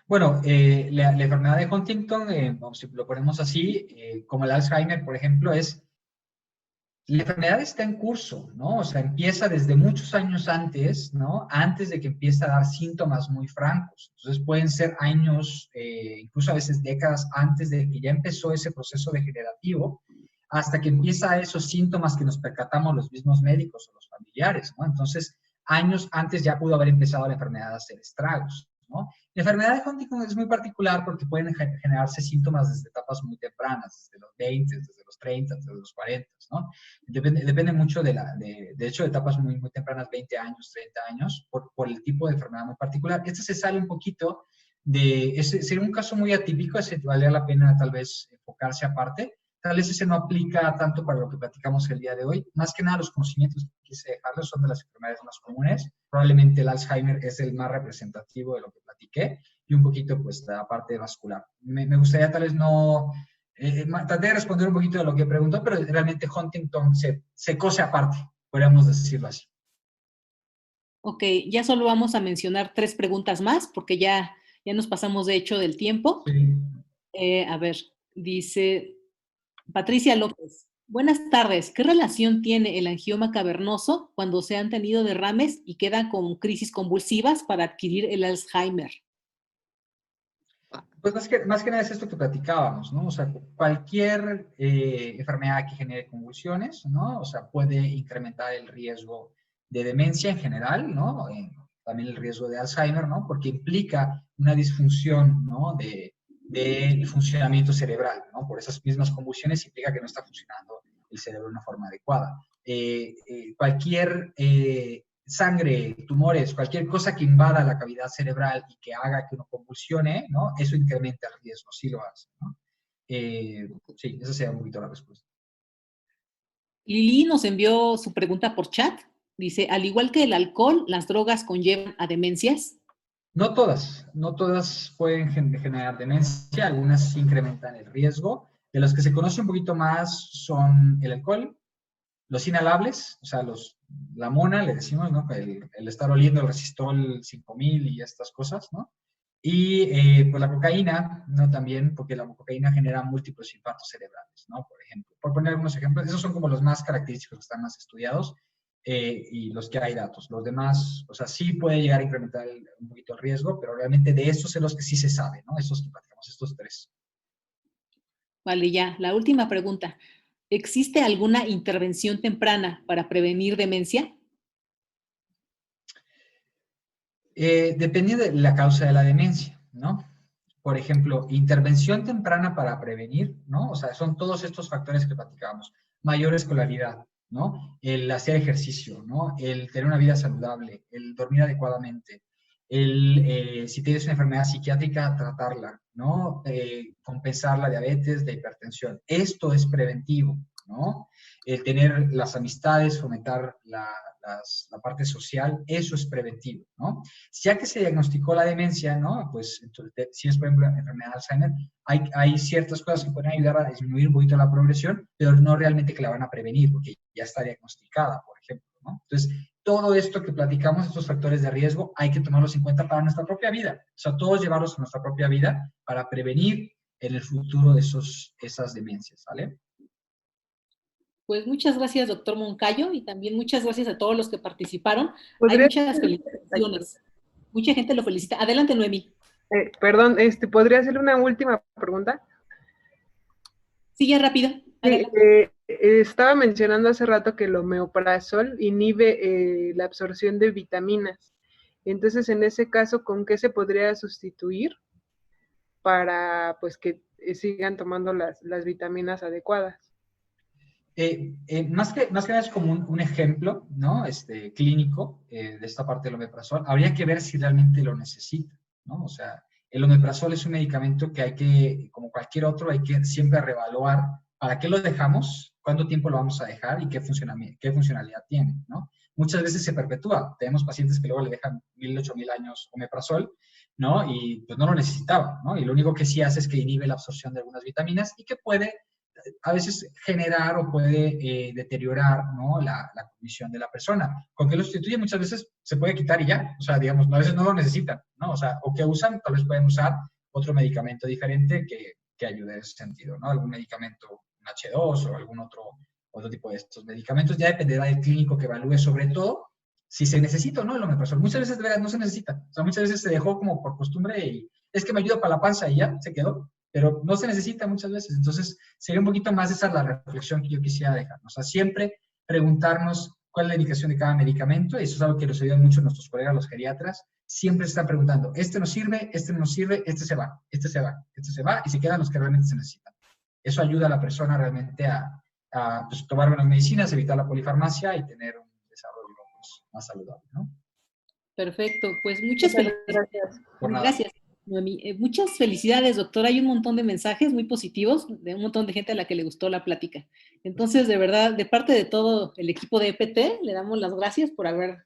Bueno, la enfermedad de Huntington, si lo ponemos así, como el Alzheimer, por ejemplo, la enfermedad está en curso, ¿no? O sea, empieza desde muchos años antes, ¿no? Antes de que empiece a dar síntomas muy francos. Entonces pueden ser años, incluso a veces décadas antes de que ya empezó ese proceso degenerativo, hasta que empieza esos síntomas que nos percatamos los mismos médicos o los familiares, ¿no? Entonces, años antes ya pudo haber empezado la enfermedad a hacer estragos, ¿no? La enfermedad de Huntington es muy particular porque pueden generarse síntomas desde etapas muy tempranas, desde los 20, desde los 30, desde los 40, ¿no? Depende mucho de hecho, de etapas muy, muy tempranas, 20 años, 30 años, por el tipo de enfermedad muy particular. Este se sale un poquito sería un caso muy atípico, ese valdría la pena tal vez enfocarse aparte. Tal vez ese no aplica tanto para lo que platicamos el día de hoy. Más que nada, los conocimientos que quise dejarles son de las enfermedades más comunes. Probablemente el Alzheimer es el más representativo de lo que platiqué, y un poquito, pues, la parte vascular. Me gustaría tal vez no... traté de responder un poquito de lo que preguntó, pero realmente Huntington se cose aparte, podríamos decirlo así.
Ok, ya solo vamos a mencionar 3 preguntas más, porque ya nos pasamos de hecho del tiempo.
Sí.
A ver, dice Patricia López. Buenas tardes. ¿Qué relación tiene el angioma cavernoso cuando se han tenido derrames y quedan con crisis convulsivas para adquirir el Alzheimer?
Pues más que nada es esto que platicábamos, ¿no? O sea, cualquier enfermedad que genere convulsiones, ¿no? O sea, puede incrementar el riesgo de demencia en general, ¿no? También el riesgo de Alzheimer, ¿no? Porque implica una disfunción, ¿no? del funcionamiento cerebral, ¿no? Por esas mismas convulsiones implica que no está funcionando el cerebro de una forma adecuada. Cualquier sangre, tumores, cualquier cosa que invada la cavidad cerebral y que haga que uno convulsione, ¿no? Eso incrementa el riesgo, sí lo hace, ¿no? Sí, esa sería un poquito la respuesta.
Lili nos envió su pregunta por chat. Dice, al igual que el alcohol, ¿las drogas conllevan a demencias?
No todas pueden generar demencia, algunas sí incrementan el riesgo. De los que se conoce un poquito más son el alcohol, los inhalables, o sea, la mona, le decimos, ¿no? El estar oliendo el resistol 5000 y estas cosas, ¿no? Y pues la cocaína, ¿no? También, porque la cocaína genera múltiples infartos cerebrales, ¿no? Por ejemplo, por poner algunos ejemplos, esos son como los más característicos que están más estudiados y los que hay datos. Los demás, o sea, sí puede llegar a incrementar un poquito el riesgo, pero realmente de estos son los que sí se sabe, ¿no? Esos que platicamos, estos 3.
Vale, ya. La última pregunta. ¿Existe alguna intervención temprana para prevenir demencia?
Depende de la causa de la demencia, ¿no? Por ejemplo, intervención temprana para prevenir, ¿no? O sea, son todos estos factores que platicábamos. Mayor escolaridad, ¿no? El hacer ejercicio, ¿no? El tener una vida saludable, el dormir adecuadamente, si tienes una enfermedad psiquiátrica, tratarla, ¿no? Compensar la diabetes, la hipertensión. Esto es preventivo, ¿no? El tener las amistades, fomentar la parte social, eso es preventivo, ¿no? Ya que se diagnosticó la demencia, ¿no? Pues entonces, si es, por ejemplo, la enfermedad de Alzheimer, hay ciertas cosas que pueden ayudar a disminuir un poquito la progresión, pero no realmente que la van a prevenir, porque ya está diagnosticada, por ejemplo, ¿no? Entonces, todo esto que platicamos, estos factores de riesgo, hay que tomarlos en cuenta para nuestra propia vida. O sea, todos llevarlos a nuestra propia vida para prevenir en el futuro de esas demencias, ¿vale?
Pues muchas gracias, doctor Moncayo, y también muchas gracias a todos los que participaron. Hay
¿Podría-
muchas felicitaciones. Mucha gente lo felicita. Adelante, Noemí.
Perdón, ¿podría hacerle una última pregunta?
Sí, ya rápido.
Sí,
Adelante.
estaba mencionando hace rato que el omeprazol inhibe la absorción de vitaminas. Entonces, en ese caso, ¿con qué se podría sustituir para pues que sigan tomando las vitaminas adecuadas?
Más que nada es como un ejemplo, ¿no? Clínico de esta parte del omeprazol. Habría que ver si realmente lo necesita, ¿no? O sea, el omeprazol es un medicamento que hay que, como cualquier otro, hay que siempre reevaluar para qué lo dejamos, cuánto tiempo lo vamos a dejar y qué funcionalidad tiene, ¿no? Muchas veces se perpetúa. Tenemos pacientes que luego le dejan 1,000, 8,000 años omeprazol, ¿no? Y pues no lo necesitaba, ¿no? Y lo único que sí hace es que inhibe la absorción de algunas vitaminas y que puede a veces generar o puede deteriorar, ¿no? la condición de la persona. Con que lo sustituye muchas veces se puede quitar y ya, o sea, digamos, a veces no lo necesitan, ¿no? O sea, o que usan, tal vez pueden usar otro medicamento diferente que ayude en ese sentido, ¿no? Algún medicamento, un H2 o algún otro tipo de estos medicamentos, ya dependerá del clínico que evalúe sobre todo si se necesita o no el omeprazol. Muchas veces de verdad no se necesita, o sea, muchas veces se dejó como por costumbre y es que me ayuda para la panza y ya, se quedó, pero no se necesita muchas veces. Entonces, sería un poquito más esa la reflexión que yo quisiera dejar. O sea, siempre preguntarnos cuál es la indicación de cada medicamento, y eso es algo que nos ayudan mucho nuestros colegas, los geriatras, siempre se están preguntando, este nos sirve, este no nos sirve, este se va, este se va, este se va, y se quedan los que realmente se necesitan. Eso ayuda a la persona realmente a pues, tomar buenas medicinas, evitar la polifarmacia y tener un desarrollo pues, más saludable, ¿no?
Perfecto, pues muchas felicidades.
Gracias.
Por nada.
Gracias, Noemí. Muchas felicidades, doctora. Hay un montón de mensajes muy positivos de un montón de gente a la que le gustó la plática. Entonces, de verdad, de parte de todo el equipo de EPT, le damos las gracias por haber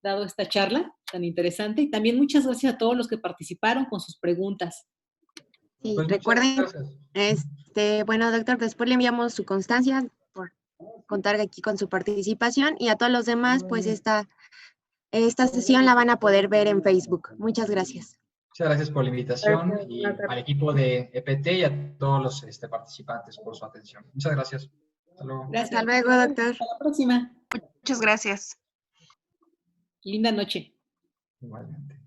dado esta charla tan interesante y también muchas gracias a todos los que participaron con sus preguntas.
Sí,
Pues
recuerden,
gracias.
bueno, doctor, después le enviamos su constancia por contar aquí con su participación y a todos los demás, pues esta sesión la van a poder ver en Facebook. Muchas gracias.
Muchas gracias por la invitación
Gracias,
y
Natalia.
al equipo de EPT y a todos los participantes por su atención. Muchas gracias. Hasta luego.
Gracias.
Hasta luego, doctor.
Hasta la próxima.
Muchas gracias.
Linda noche.
Igualmente.